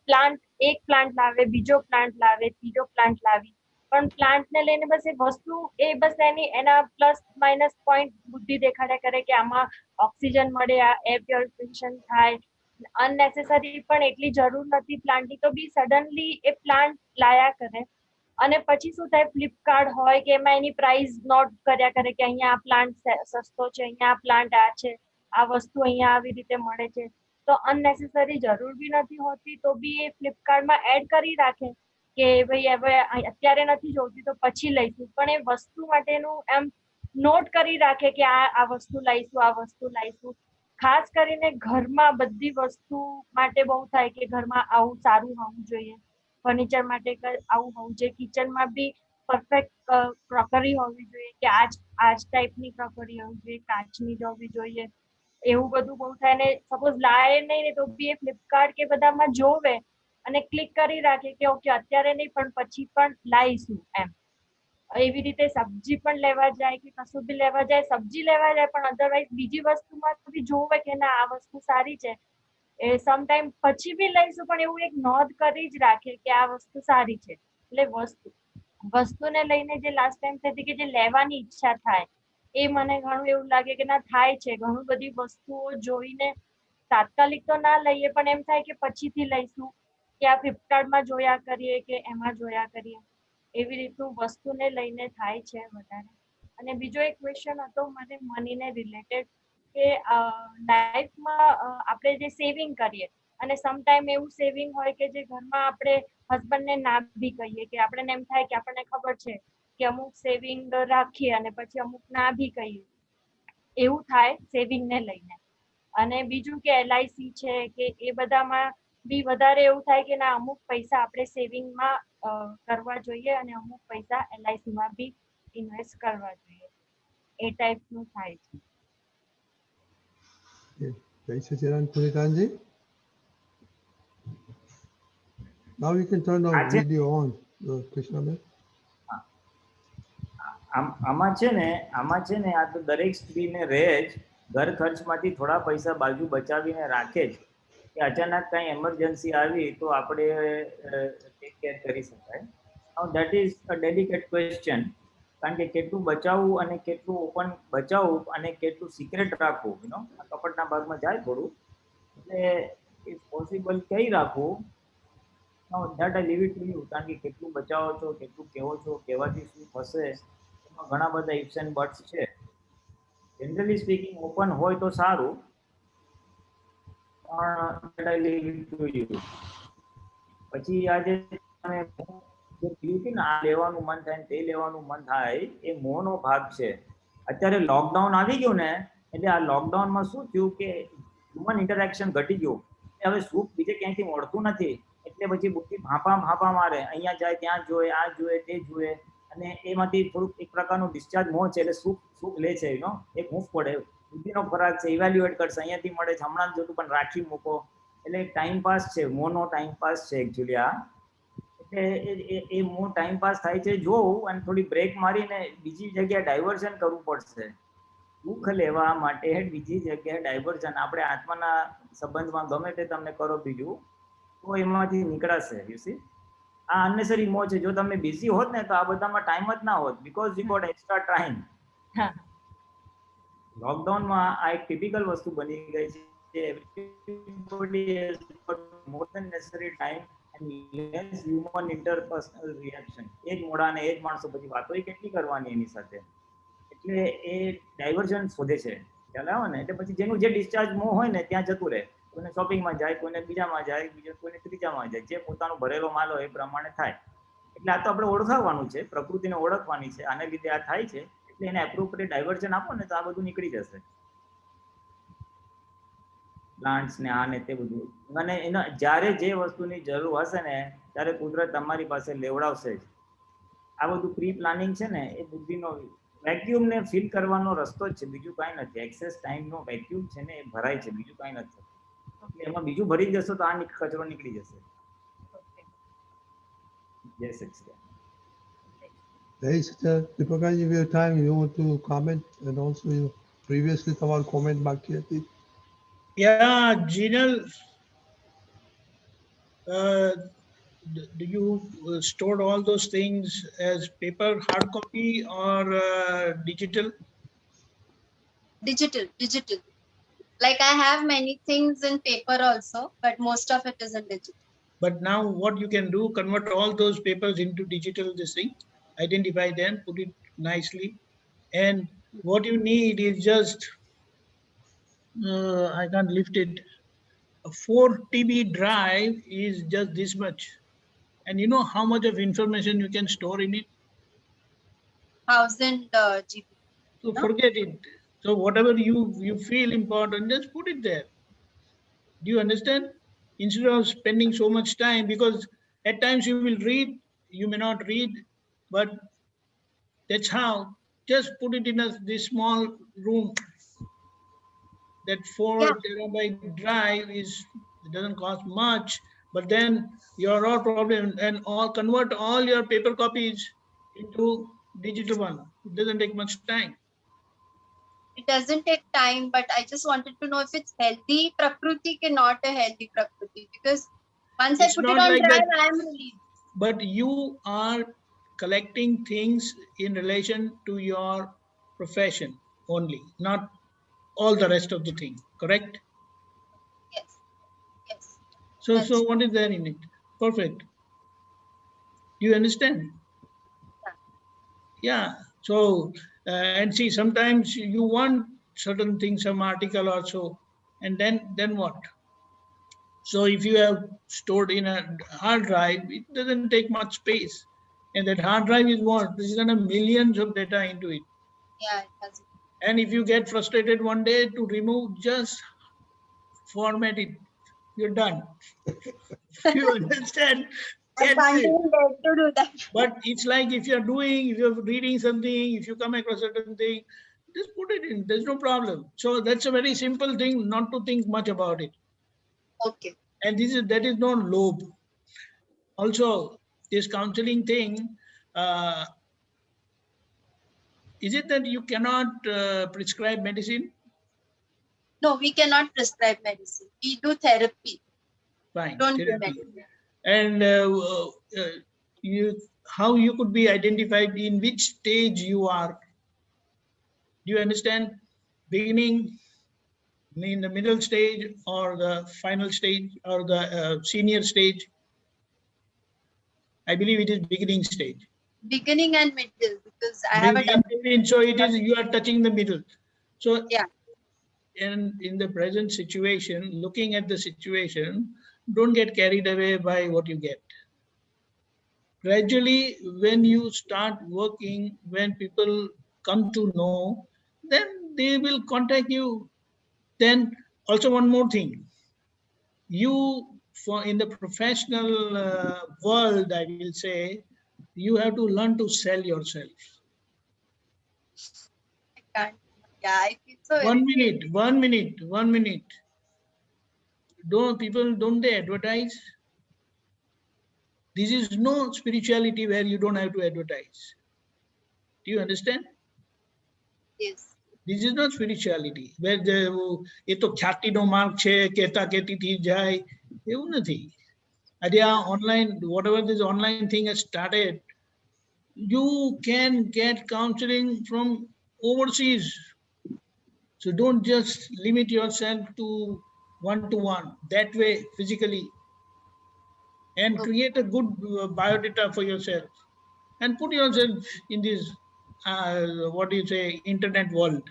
પ્લાન્ટ એક પ્લાન્ટ લાવે, બીજો પ્લાન્ટ લાવે, ત્રીજો પ્લાન્ટ લાવી, પણ પ્લાન્ટને લઈને બસ એ વસ્તુ એ બસ એના પ્લસ માઇનસ પોઈન્ટ બુદ્ધિ દેખાડ્યા કરે કે આમાં ઓક્સિજન મળે, આ એર પ્યોરિફિકેશન થાય, અનનેસેસરી પણ એટલી જરૂર નથી પ્લાન્ટની તો બી સડનલી એ પ્લાન્ટ લાયા કરે. અને પછી શું થાય, ફ્લિપકાર્ટ હોય કે એમાં એની પ્રાઇસ નોટ કર્યા કરે કે અહીંયા આ પ્લાન્ટ સસ્તો છે, અહીંયા આ પ્લાન્ટ આ છે, આ વસ્તુ અહીંયા આવી રીતે મળે છે. તો અનનેસેસરી જરૂર બી નથી હોતી તો બી એ ફ્લિપકાર્ટમાં એડ કરી રાખે કે ભાઈ હવે અત્યારે નથી જોઈતી તો પછી લઈશું, પણ એ વસ્તુ માટેનું એમ નોટ કરી રાખે કે આ વસ્તુ લાવીશું, આ વસ્તુ લાવીશું. ખાસ કરીને ઘરમાં બધી વસ્તુ માટે બહુ થાય કે ઘરમાં આવું સારું હોવું જોઈએ, ફર્નિચર માટે આવું હોવું જોઈએ, કિચનમાં બી પરફેક્ટ ક્રોકરી હોવી જોઈએ કે આજ ટાઈપની ક્રોકરી હોવી જોઈએ, કાચની જ હોવી જોઈએ, એવું બધું બહુ થાય. ને સપોઝ લાય નહીં ને તો બી એ ફ્લિપકાર્ટ કે બધામાં જોવે અને ક્લિક કરી રાખે કે ઓકે અત્યારે નહીં પણ પછી પણ લાવીશું એમ. એવી રીતે સબ્જી પણ લેવા જાય કે કશું બી લેવા જાય, સબ્જી લેવા જાય પણ અધરવાઇઝ બીજી વસ્તુમાં બી જોવે કે ના આ વસ્તુ સારી છે, એ સમટાઈમ પછી બી લઈશું પણ એવું એક નોંધ કરી જ રાખે કે આ વસ્તુ સારી છે. એટલે વસ્તુને લઈને જે લાસ્ટ ટાઈમ થતી કે જે લેવાની ઈચ્છા થાય એ મને ઘણું એવું લાગે કે ના થાય છે. ઘણું બધી વસ્તુઓ જોઈને તાત્કાલિક તો ના લઈએ પણ એમ થાય કે પછીથી લઈશું કે આ ફ્લિપકાર્ટમાં જોયા કરીએ કે એમાં જોયા કરીએ, એવી રીતનું વસ્તુને લઈને થાય છે વધારે. અને બીજો એક ક્વેશ્ચન હતો મને મનીને રિલેટેડ કે લાઈફમાં આપણે જે સેવિંગ કરીએ અને સમટાઈમ એવું સેવિંગ હોય કે જે ઘરમાં આપણે હસબન્ડને ના બી કહીએ કે આપણને એમ થાય કે આપણને ખબર છે કે અમુક સેવિંગ રાખીએ અને પછી અમુક ના બી કહીએ, એવું થાય સેવિંગને લઈને. અને બીજું કે LIC છે કે એ બધામાં બી વધારે એવું થાય કે ના અમુક પૈસા આપણે સેવિંગમાં કરવા જોઈએ અને અમુક પૈસા LICમાં બી ઇન્વેસ્ટ કરવા જોઈએ, એ ટાઈપનું થાય છે. Jai Sachidanand Puritanji. Now you can turn the video on, Krishna. આમાં છે ને આ તો દરેક સ્ત્રીને રહે જ, ઘર ખર્ચમાંથી થોડા પૈસા બાજુ બચાવીને રાખે જ કે અચાનક કઈ એમરજન્સી આવી તો આપણે ટેક કેર કરી શકાય. Now that is a delicate question, કારણ કે કેટલું બચાવવું અને કેટલું ઓપન બચાવવું અને કેટલું સિક્રેટ રાખવું, આ કપટના ભાગમાં જાય થોડું, એટલે ઇફ પોસિબલ કઈ રાખવું. Now that I leave it to you, કારણ કે કેટલું બચાવો છો, કેટલું કહેવો છો, કહેવાથી શું થશે, એમાં ઘણા બધા ઇફ્સ એન્ડ બટ્સ છે. જનરલી સ્પીકિંગ ઓપન હોય તો સારું, પણ આઈ લીવ ઇટ ટુ યુ. પછી આજે તમે જે કહ્યું કે આ લેવાનું મન થાય તે લેવાનું મન થાય, એ મોહનો ભાગ છે. અત્યારે લોકડાઉન આવી ગયું ને એટલે આ લોકડાઉનમાં શું થયું કે હ્યુમન ઇન્ટરેક્શન ઘટી ગયું. હવે સુખ બીજે ક્યાંયથી મળતું નથી એટલે પછી બુદ્ધિ ભાંપા મારે, અહીંયા જાય ત્યાં જોઈએ, આ જોઈએ તે જોઈએ, અને એમાંથી થોડુંક એક પ્રકારનું ડિસ્ચાર્જ મોહ છે એટલે સુખ લે છે, એક હૂંફ પડે, બુદ્ધિનો ખોરાક છે, ઇવેલ્યુએટ કરશે, અહીંયાથી મળે છે હમણાં જ જોતું પણ રાખી મૂકો, એટલે ટાઈમ પાસ છે, મોનો ટાઈમ પાસ છે એકચ્યુઅલી આ. એટલે એ મોં ટાઈમ પાસ થાય છે જોવું અને થોડી બ્રેક મારીને બીજી જગ્યાએ ડાયવર્ઝન કરવું પડશે. સુખ લેવા માટે બીજી જગ્યાએ ડાયવર્ઝન, આપણે આત્માના સંબંધમાં ગમે તે તમને કરો બીજું તો એમાંથી નીકળાશે. યુ સી, આ અનનેસરી મોહ છે. જો તમે બિઝી હોત ને તો આ બધામાં ટાઈમ જ ના હોત, because you got extra time. લોકડાઉનમાં આ એક ટિપિકલ વસ્તુ બની ગઈ છે. everybody has got more than necessary time and less human interpersonal reaction. એક મોડા ને એક માણસો પછી વાતો કેટલી કરવાની એની સાથે, એટલે એ ડાયવર્ઝન શોધે છે, ખ્યાલ આવે ને. એટલે પછી જેનું જે ડિસ્ચાર્જ મોહ હોય ને ત્યાં જતું રહે, કોઈને શોપિંગમાં જાય, કોઈને બીજામાં જાય, કોઈને ત્રીજામાં જાય, જે પોતાનો ભરેલો માલ હોય એ પ્રમાણે થાય. એટલે આ તો આપણે ઓળખાવવાનું છે, પ્રકૃતિને ઓળખવાની છે, આને લીધે આ થાય છે, એટલે એને એપ્રોપ્રિએટ ડાયવર્ઝન આપો ને તો આ બધું નીકળી જશે. પ્લાન્ટ્સ ને આ ને તે બધું, અને એના જ્યારે જે વસ્તુની જરૂર હશે ને ત્યારે કુદરત તમારી પાસે લેવડાવશે જ. આ બધું પ્રી પ્લાનિંગ છે ને એ બુદ્ધિનો વેક્યુમ ને ફિલ કરવાનો રસ્તો જ છે, બીજું કાંઈ નથી. એક્સેસ ટાઈમનો વેક્યુમ છે ને એ ભરાય છે, બીજું કાંઈ નથી. એમાં બીજું ભરી જશો તો આ કચરો નીકળી જશે. જય સચિદાનંદ. Hey, Sister Deepakaji, we have time. You want to comment? And also, previously, તમારું comment બાકી હતી. Yeah, Jinal, do you store all those things as paper, hard copy, or digital? Digital. Like I have many things in paper also, but most of it is in digital. But now what you can do, convert all those papers into digital, this thing, identify them, put it nicely. And what you need is just, I can't lift it. A 4 TB drive is just this much. And you know how much of information you can store in it? 1000 GB. So forget it. So whatever you feel important, just put it there. Do you understand? Instead of spending so much time, because at times you will read, you may not read, but that's how. Just put it in this small room. That 4 terabyte drive it doesn't cost much, but then your all problem and all convert all your paper copies into digital one. It doesn't take much time. It doesn't take time, but I just wanted to know if it's healthy Prakriti or not a healthy Prakriti, because once I put it on drive, I am relieved. But you are collecting things in relation to your profession only, not all the rest of the thing, correct? Yes. So what is there in it? Perfect. Do you understand? Yeah. So, and see, sometimes you want certain things, some article or so, and then what? So if you have stored in a hard drive, it doesn't take much space. And that hard drive is what? There's gonna millions of data into it. Yeah, it does. And if you get frustrated one day to remove, just format it. You're done. You understand? I can't even dare to do that. But it's like if you're reading something, if you come across a certain thing, just put it in. There's no problem. So that's a very simple thing, not to think much about it. Okay. And that is not lobe. Also, this counseling thing, is it that you cannot prescribe medicine? No, we cannot prescribe medicine. We do therapy. Fine. Don't do Therapy. medicine. And how you could be identified in which stage you are. Do you understand? Beginning, in the middle stage, or the final stage, or the senior stage? I believe it is beginning stage. Beginning and middle, because I have a so it is, you are touching the middle. So yeah. And in the present situation, looking at the situation, don't get carried away by what you get. Gradually, when you start working, when people come to know, then they will contact you. Then also one more thing, you in the professional world, I will say, you have to learn to sell yourself. I can't. Yeah, I feel so. 1 minute. Don't they advertise? This is no spirituality where you don't have to advertise. Do you understand? Yes. This is not spirituality where એ તો ખ્યાતિનો માર્ગ છે કેતા કેતીથી જાય એવું નથી. Online, whatever this online thing has started, you can get counseling from overseas. So don't just limit yourself to one-to-one that way physically, and create a good biodata for yourself and put yourself in this what do you say, internet world.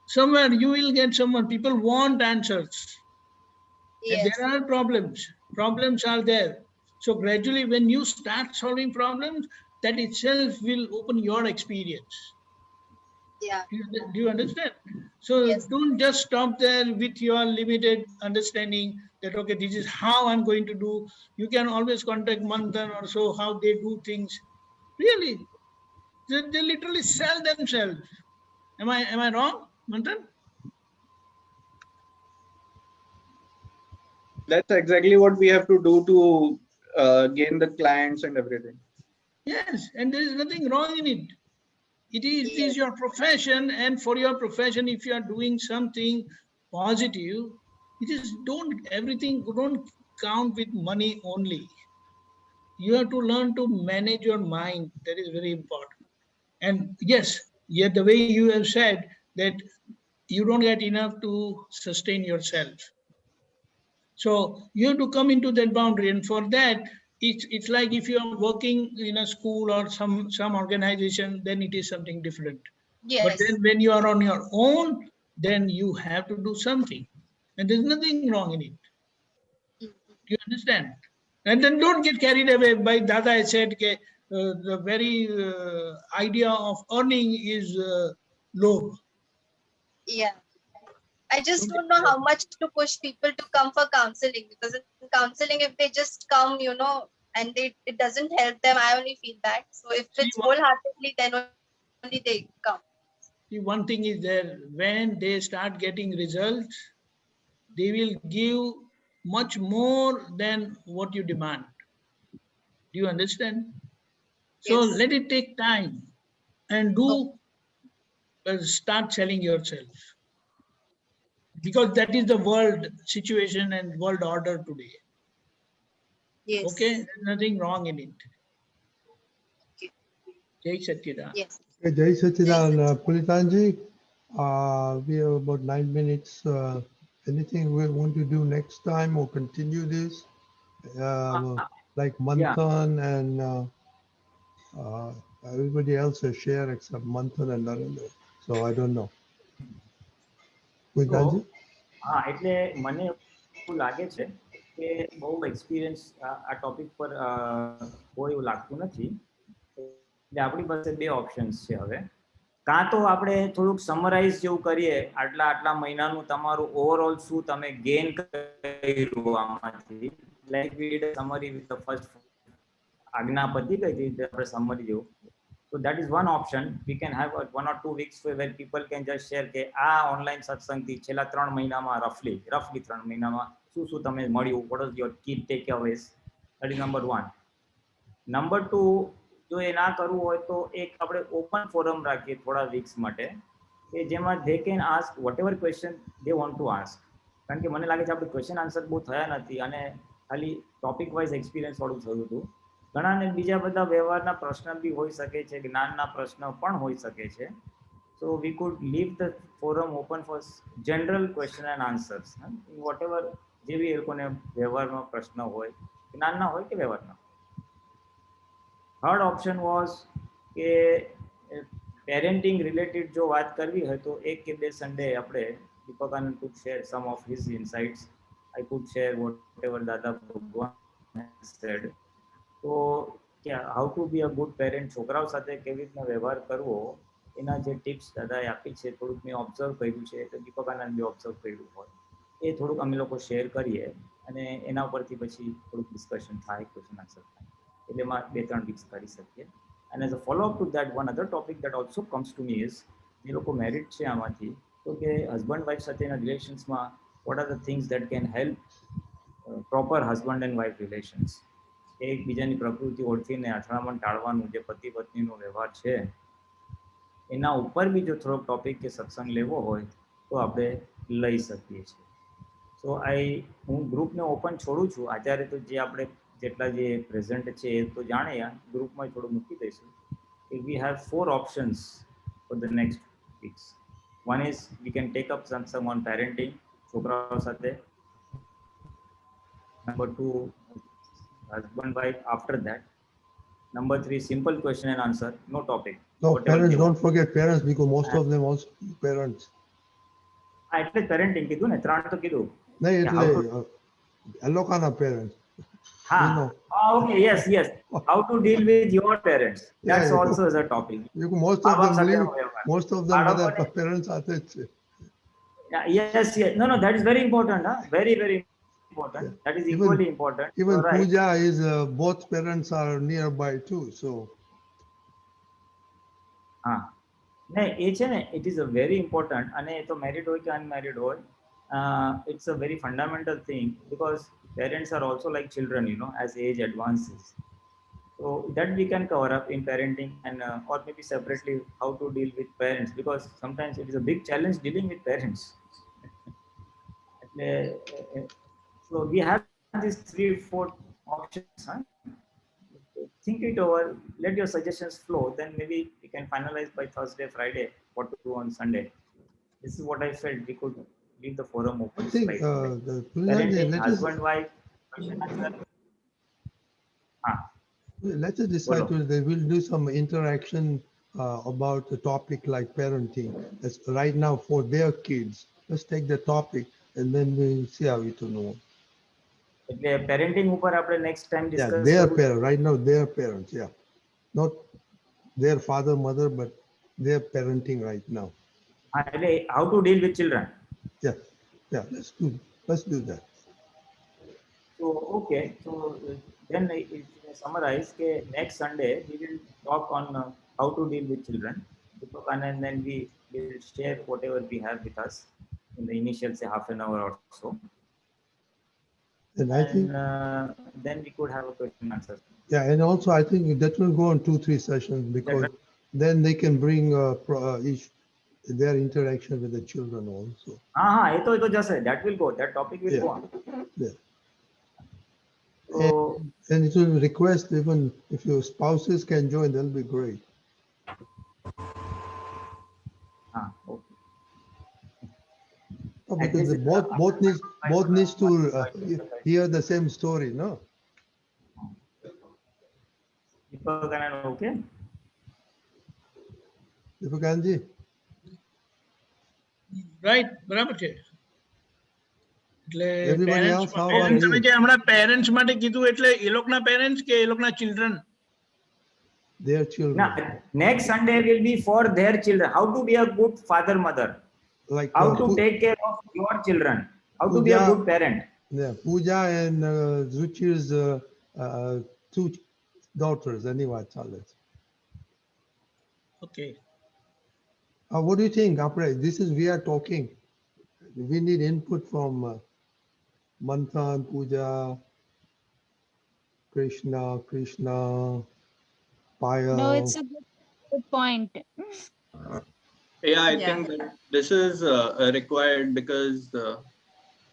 Somewhere you will get someone. People want answers. Yes. And there are problems are there. So gradually when you start solving problems, that itself will open your experience. Yeah. Do you understand? So yes. Don't just stop there with your limited understanding that, okay, this is how I'm going to do. You can always contact Manthan or so, how they do things. Really, they literally sell themselves. Am I wrong, Manthan? That's exactly what we have to do to gain the clients and everything. Yes, and there is nothing wrong in it. It is your profession, and for your profession, if you are doing something positive, it is don't count with money only. you have to learn to manage your mind. That is very important. And yes, yet the way you have said that you don't get enough to sustain yourself. So you have to come into that boundary, and for that, it's like if you are working in a school or some organization, then it is something different. Yes. But then when you are on your own, then you have to do something, and there's nothing wrong in it. Do you understand? And then don't get carried away by Dada. I said, the very idea of earning is low. Yeah. I just don't know how much to push people to come for counseling, because in counseling, if they just come, and it doesn't help them, I only feel bad. So if it's wholeheartedly, then only they come. See, one thing is there, when they start getting results, they will give much more than what you demand. Do you understand? So Yes. let it take time and start selling yourself. Because that is the world situation and world order today. Yes. Okay, there's nothing wrong in it. Okay. Jai Satchidanand. Yes. Okay, Jai Satchidanand. Pulitanji, we have about 9 minutes. Anything we want to do next time or continue this? Like Manthan and everybody else has shared except Manthan and Narendra. So I don't know. Pulitanji? એટલે મને એવું લાગે છે કે બહુ experience આ topic પર કોઈ એવું લાગતું નથી. એટલે આપણી પાસે બે ઓપ્શન્સ છે હવે. કાં તો આપણે થોડુંક સમરાઇઝ જેવું કરીએ, આટલા મહિનાનું તમારું ઓવરઓલ શું તમે ગેઇન કર્યું આમાંથી, like we did summary with the first આજ્ઞા પતી ગઈ હતી આપણે સમરી જેવું. So that is one option. We can have 1 or 2 weeks where people can just share કે આ ઓનલાઈન સત્સંગથી છેલ્લા 3 મહિનામાં રફલી 3 મહિનામાં શું તમે મળ્યું, what was your key takeaways. That is number 1. Number 2, જો એ ના કરવું હોય તો એક આપણે ઓપન ફોરમ રાખીએ થોડા વીક્સ માટે કે જેમાં they can ask whatever question they want to ask. કારણ કે મને લાગે છે આપણે ક્વેશ્ચન આન્સર બહુ થયા નથી અને ખાલી ટોપિક વાઇઝ એક્સપિરિયન્સ વાળું થયું હતું. ઘણાને બીજા બધા વ્યવહારના પ્રશ્ન બી હોઈ શકે છે, જ્ઞાનના પ્રશ્ન પણ હોઈ શકે છે. So we could leave the forum open for general question and answers. Whatever જે બી એ લોકોને વ્યવહારમાં પ્રશ્ન હોય, જ્ઞાનના હોય કે વ્યવહારના. થર્ડ ઓપ્શન વોઝ કે પેરેન્ટિંગ રિલેટેડ જો વાત કરવી હોય તો 1 કે 2 સન્ડે આપણે દીપક આનંદ could share some of his insights. I could share whatever Dada Bhagwan said. તો how to be a good parent, છોકરાઓ સાથે કેવી રીતના વ્યવહાર કરવો, એના જે ટિપ્સ દાદાએ આપી છે થોડુંક મેં ઓબ્ઝર્વ કર્યું છે, તો દીપક આનંદ બી ઓબ્ઝર્વ કર્યું હોય એ થોડુંક અમે લોકો શેર કરીએ અને એના ઉપરથી પછી થોડુંક ડિસ્કશન થાય, ક્વેશ્ચન આન્સર થાય. એટલે એમાં 2-3 વીક્સ કરી શકીએ. And as a follow-up to that, one other topic that also comes to me is જે લોકો મેરિડ છે આમાંથી, તો કે હસબન્ડ વાઇફ સાથેના રિલેશન્સમાં what are the things that can help proper husband and wife relations. એકબીજાની પ્રકૃતિ ઓળખીને અથડામણ ટાળવાનું જે પતિ પત્નીનો વ્યવહાર છે એના ઉપર બી જો થોડોક ટોપિક કે સત્સંગ લેવો હોય તો આપણે લઈ શકીએ છીએ. સો હું ગ્રુપને ઓપન છોડું છું. અત્યારે તો જે આપણે જેટલા જે પ્રેઝન્ટ છે એ તો જાણે ગ્રુપમાં થોડું મૂકી દઈશું. We have 4 options for the next weeks. One is we can take up satsang on parenting, છોકરાઓ સાથે. Number 2, husband wife after that. Number 3, simple question and answer, no topic. No, parents, don't forget parents, because most of them also parents. એટલે parenting કીધું ને, 3 તો કીધું. નહીં એટલે એ લોકોના parents. હા, okay, yes. How to deal with your parents, that's also is a topic. Most of them બધા parents સાથે જ છે. Yes. No, that is very important. Very important. That is equally important. Even right. Puja is both parents are nearby too, so એ છે ને, it is a very important, અને એ તો married હોય કે અનમેરિડ હોય, it's a very fundamental thing, because parents are also like children, as age advances. So that we can cover up in parenting, and or maybe separately how to deal with parents, because sometimes it is a big challenge dealing with parents. So we have these 3-4 options. think it over, let your suggestions flow, then maybe we can finalize by Thursday, Friday, what to do on Sunday. This is what I felt. We could leave the forum open. I think slightly. the Parenting, husband, wife, question answer. Let's just decide to, they will do some interaction about the topic like parenting. That's right now for their kids. Let's take the topic and then we'll see how it will know. એટલે parenting ઉપર આપણે next time discuss Yeah, their parents, right now their parents, yeah. Not their father, mother, but their parenting right now. એટલે how to deal with children. Yeah, yeah, let's do that. So, okay, so then if I summarize, next Sunday we will talk on how to deal with children, and then we will share whatever we have with us in the initial, say, half an hour or so. And I think then we could have a question and answer. Yeah, and also I think that will go on 2-3 sessions because then they can bring their interaction with the children also. That will go. That topic will go on. Yeah. And it will request, even if your spouses can join, that'll be great. Okay. Oh, because both needs to hear the same story, no? Okay. Deepakanji? Right, બરાબર છે. એટલે Everybody else, how about parents you? તમે જે હમણાં parents માટે કીધું એટલે એ લોકોના parents કે એ લોકોના children? Their children. Now, next Sunday will be for their children. How to be a good father, mother. Like how to take care of your children. How to be a good parent. Yeah, Pooja and Zuchir's 2 daughters, anyway, Charles. Okay. What do you think, Apre? This is, we are talking. We need input from Manthan, Pooja, Krishna, Payal. No, it's a good point. Yeah, I think that this is required because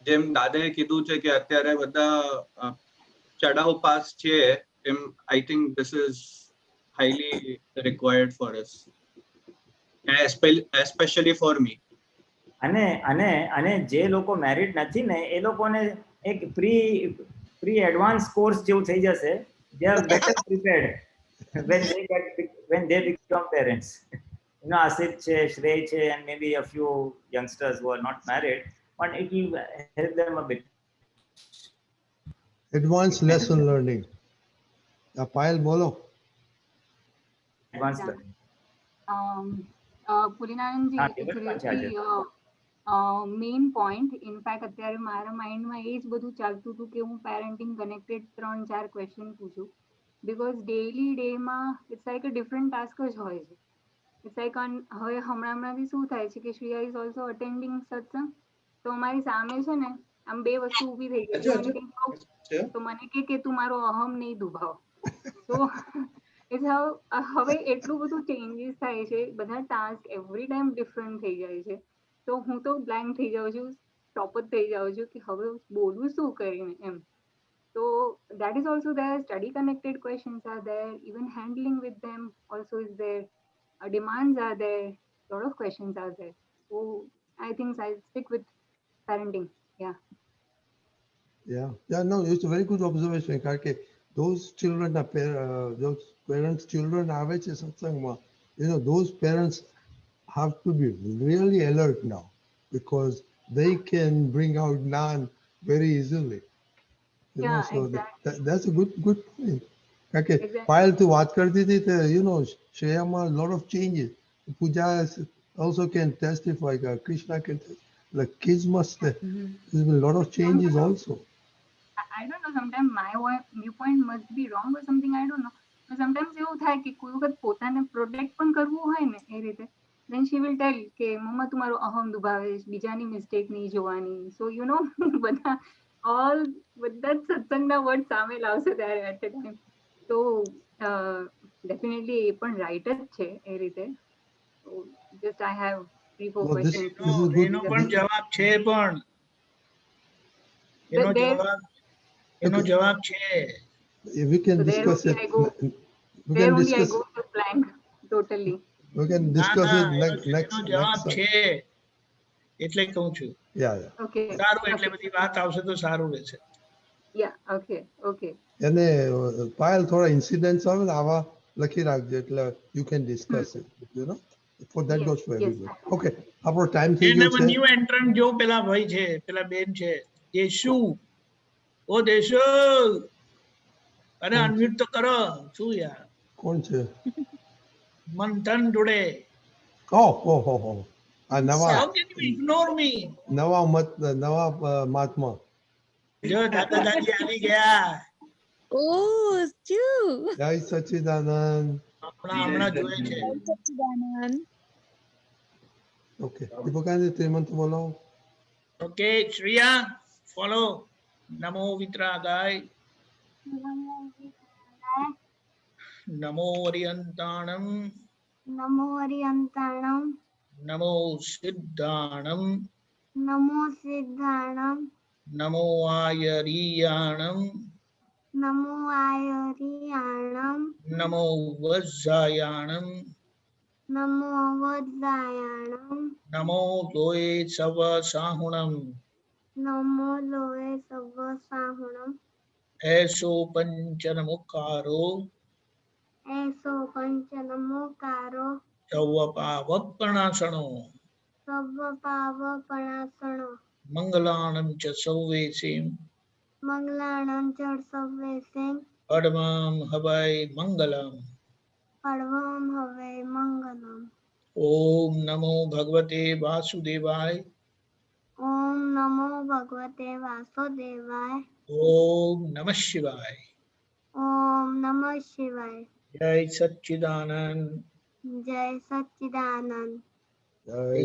જેમ દાદાએ કીધું છે કે અત્યારે બધા ચડાવ pass છે, I think this is highly required for us, especially for me. અને જે લોકો મેરિડ નથી ને એ લોકોને એક પ્રી એડવાન્સ કોર્સ જેવું થઈ જશે. They are better prepared when they become parents. You know, Asit che, Shrey che, and maybe a few youngsters who are not married, but it will help them a bit. Advanced lesson learning. Payal, bolo. Advanced learning. પુરીનારાયણજી, it's really main point. In fact, અત્યારે મારા માઇન્ડમાં એ જ બધું ચાલતું હતું કે હું parenting connected 3-4 question પૂછું, because daily ડેમાં it's like a different task જ હોય છે. It's like હવે હમણાં શું થાય છે કે શ્રેયા is also attending સત્સંગ, તો અમારી સામે છે ને આમ 2 વસ્તુ ઊભી થઈ ગઈ છે, તો મને કે તું મારો અહમ નહીં દુભાવ. તો it's how હવે એટલું બધું ચેન્જીસ થાય છે, બધા ટાસ્ક એવરી ટાઈમ ડિફરન્ટ થઈ જાય છે, તો હું તો બ્લેન્ક થઈ જાઉં છું, સ્ટોપ જ થઈ જાઉં છું કે હવે બોલવું શું કરીને એમ. So that is also there. Study connected questions are there. Even handling with them also is there. Demands are there. A lot of questions are there. So I think I'll stick with parenting. Yeah. No, it's a very good observation. Because those children are those parents' children are satsangma. You know, those parents have to be really alert now because they can bring out Gnan very easily. You know, so exactly. That's a good point. Okay, Exactly. while to what karti thi, you know, Shreyama, a lot of changes. Pooja also can testify. Krishna can testify. Like kids must. There's been a lot of changes also. I don't know. Sometimes my viewpoint must be wrong or something. I don't know. But sometimes એવું થાય કે કોઈ વખત પોતાને protect પણ કરવું હોય ને એ રીતે, then she will tell કે મમ્મા તું મારો અહમ દુભાવે, બીજાની મિસ્ટેક નહીં જોવાની. So you know, બધા સત્સંગના વર્ડ સામે લાવશે ત્યારે at a time. So definitely એ પણ રાઈટ જ છે એ રીતે. So just I have 3-4 questions. એનો પણ જવાબ છે, પણ એનો જવાબ છે. We can So discuss it. We there can only I discuss. go to blank totally. We can discuss it next. જવાબ છે એટલે કહું છું. Yeah, yeah. Okay. સારું એટલે બધી વાત આવશે તો સારું રહેશે. Yeah, okay, okay. એને પાયલ થોડા ઇન્સિડન્ટ્સ આવે ને આવા લખી રાખજો એટલે you can discuss it, you know. For that goes for everybody. Okay, આપણો ટાઈમ થઈ ગયો છે. ન્યુ એન્ટ્રન્ટ જો પેલા ભાઈ છે, પેલા બેન છે, દેશુ. ઓ દેશુ. અરે અનમ્યુટ તો કરો. શું યાર? કોણ છે? મંથન ટુડે. ઓહો. આ નવા. How can you ignore me? નવા મહાત્મા. જો દાદા દાદી આવી ગયા. Oh, true. જય સચ્ચિદાનંદ. હમણાં જોયે છે. સચ્ચિદાનંદ. Okay. દીપકાને શ્રીમંત બોલો. Okay, Shriya, follow. Namo Vitragai. Namo Ariyantanam. Namo Ariyantanam. Namo Siddhanam. Namo Siddhanam. Namo Ayariyanam. Namo Ayariyanam. Namo Vajjayanam. Namo Vajjayanam. Namo Loe Sava Sahunam. Namo Loe Sava Sahunam. Eso Panchanamukaro. Eso Panchanamukaro. Savapavapanasano. Savapavapanasano. Mangalanam cha Sauvesim. Mangalanam cha Sauvesim. Padmam Havai Mangalam. Padmam Havai Mangalam. Om Namo Bhagavate Vasudevaya. Om Namo Bhagavate Vasudevaya. Om Namah Shivaya. Om Namah Shivaya. Jai Satchidanand. Jai Satchidanand. Jai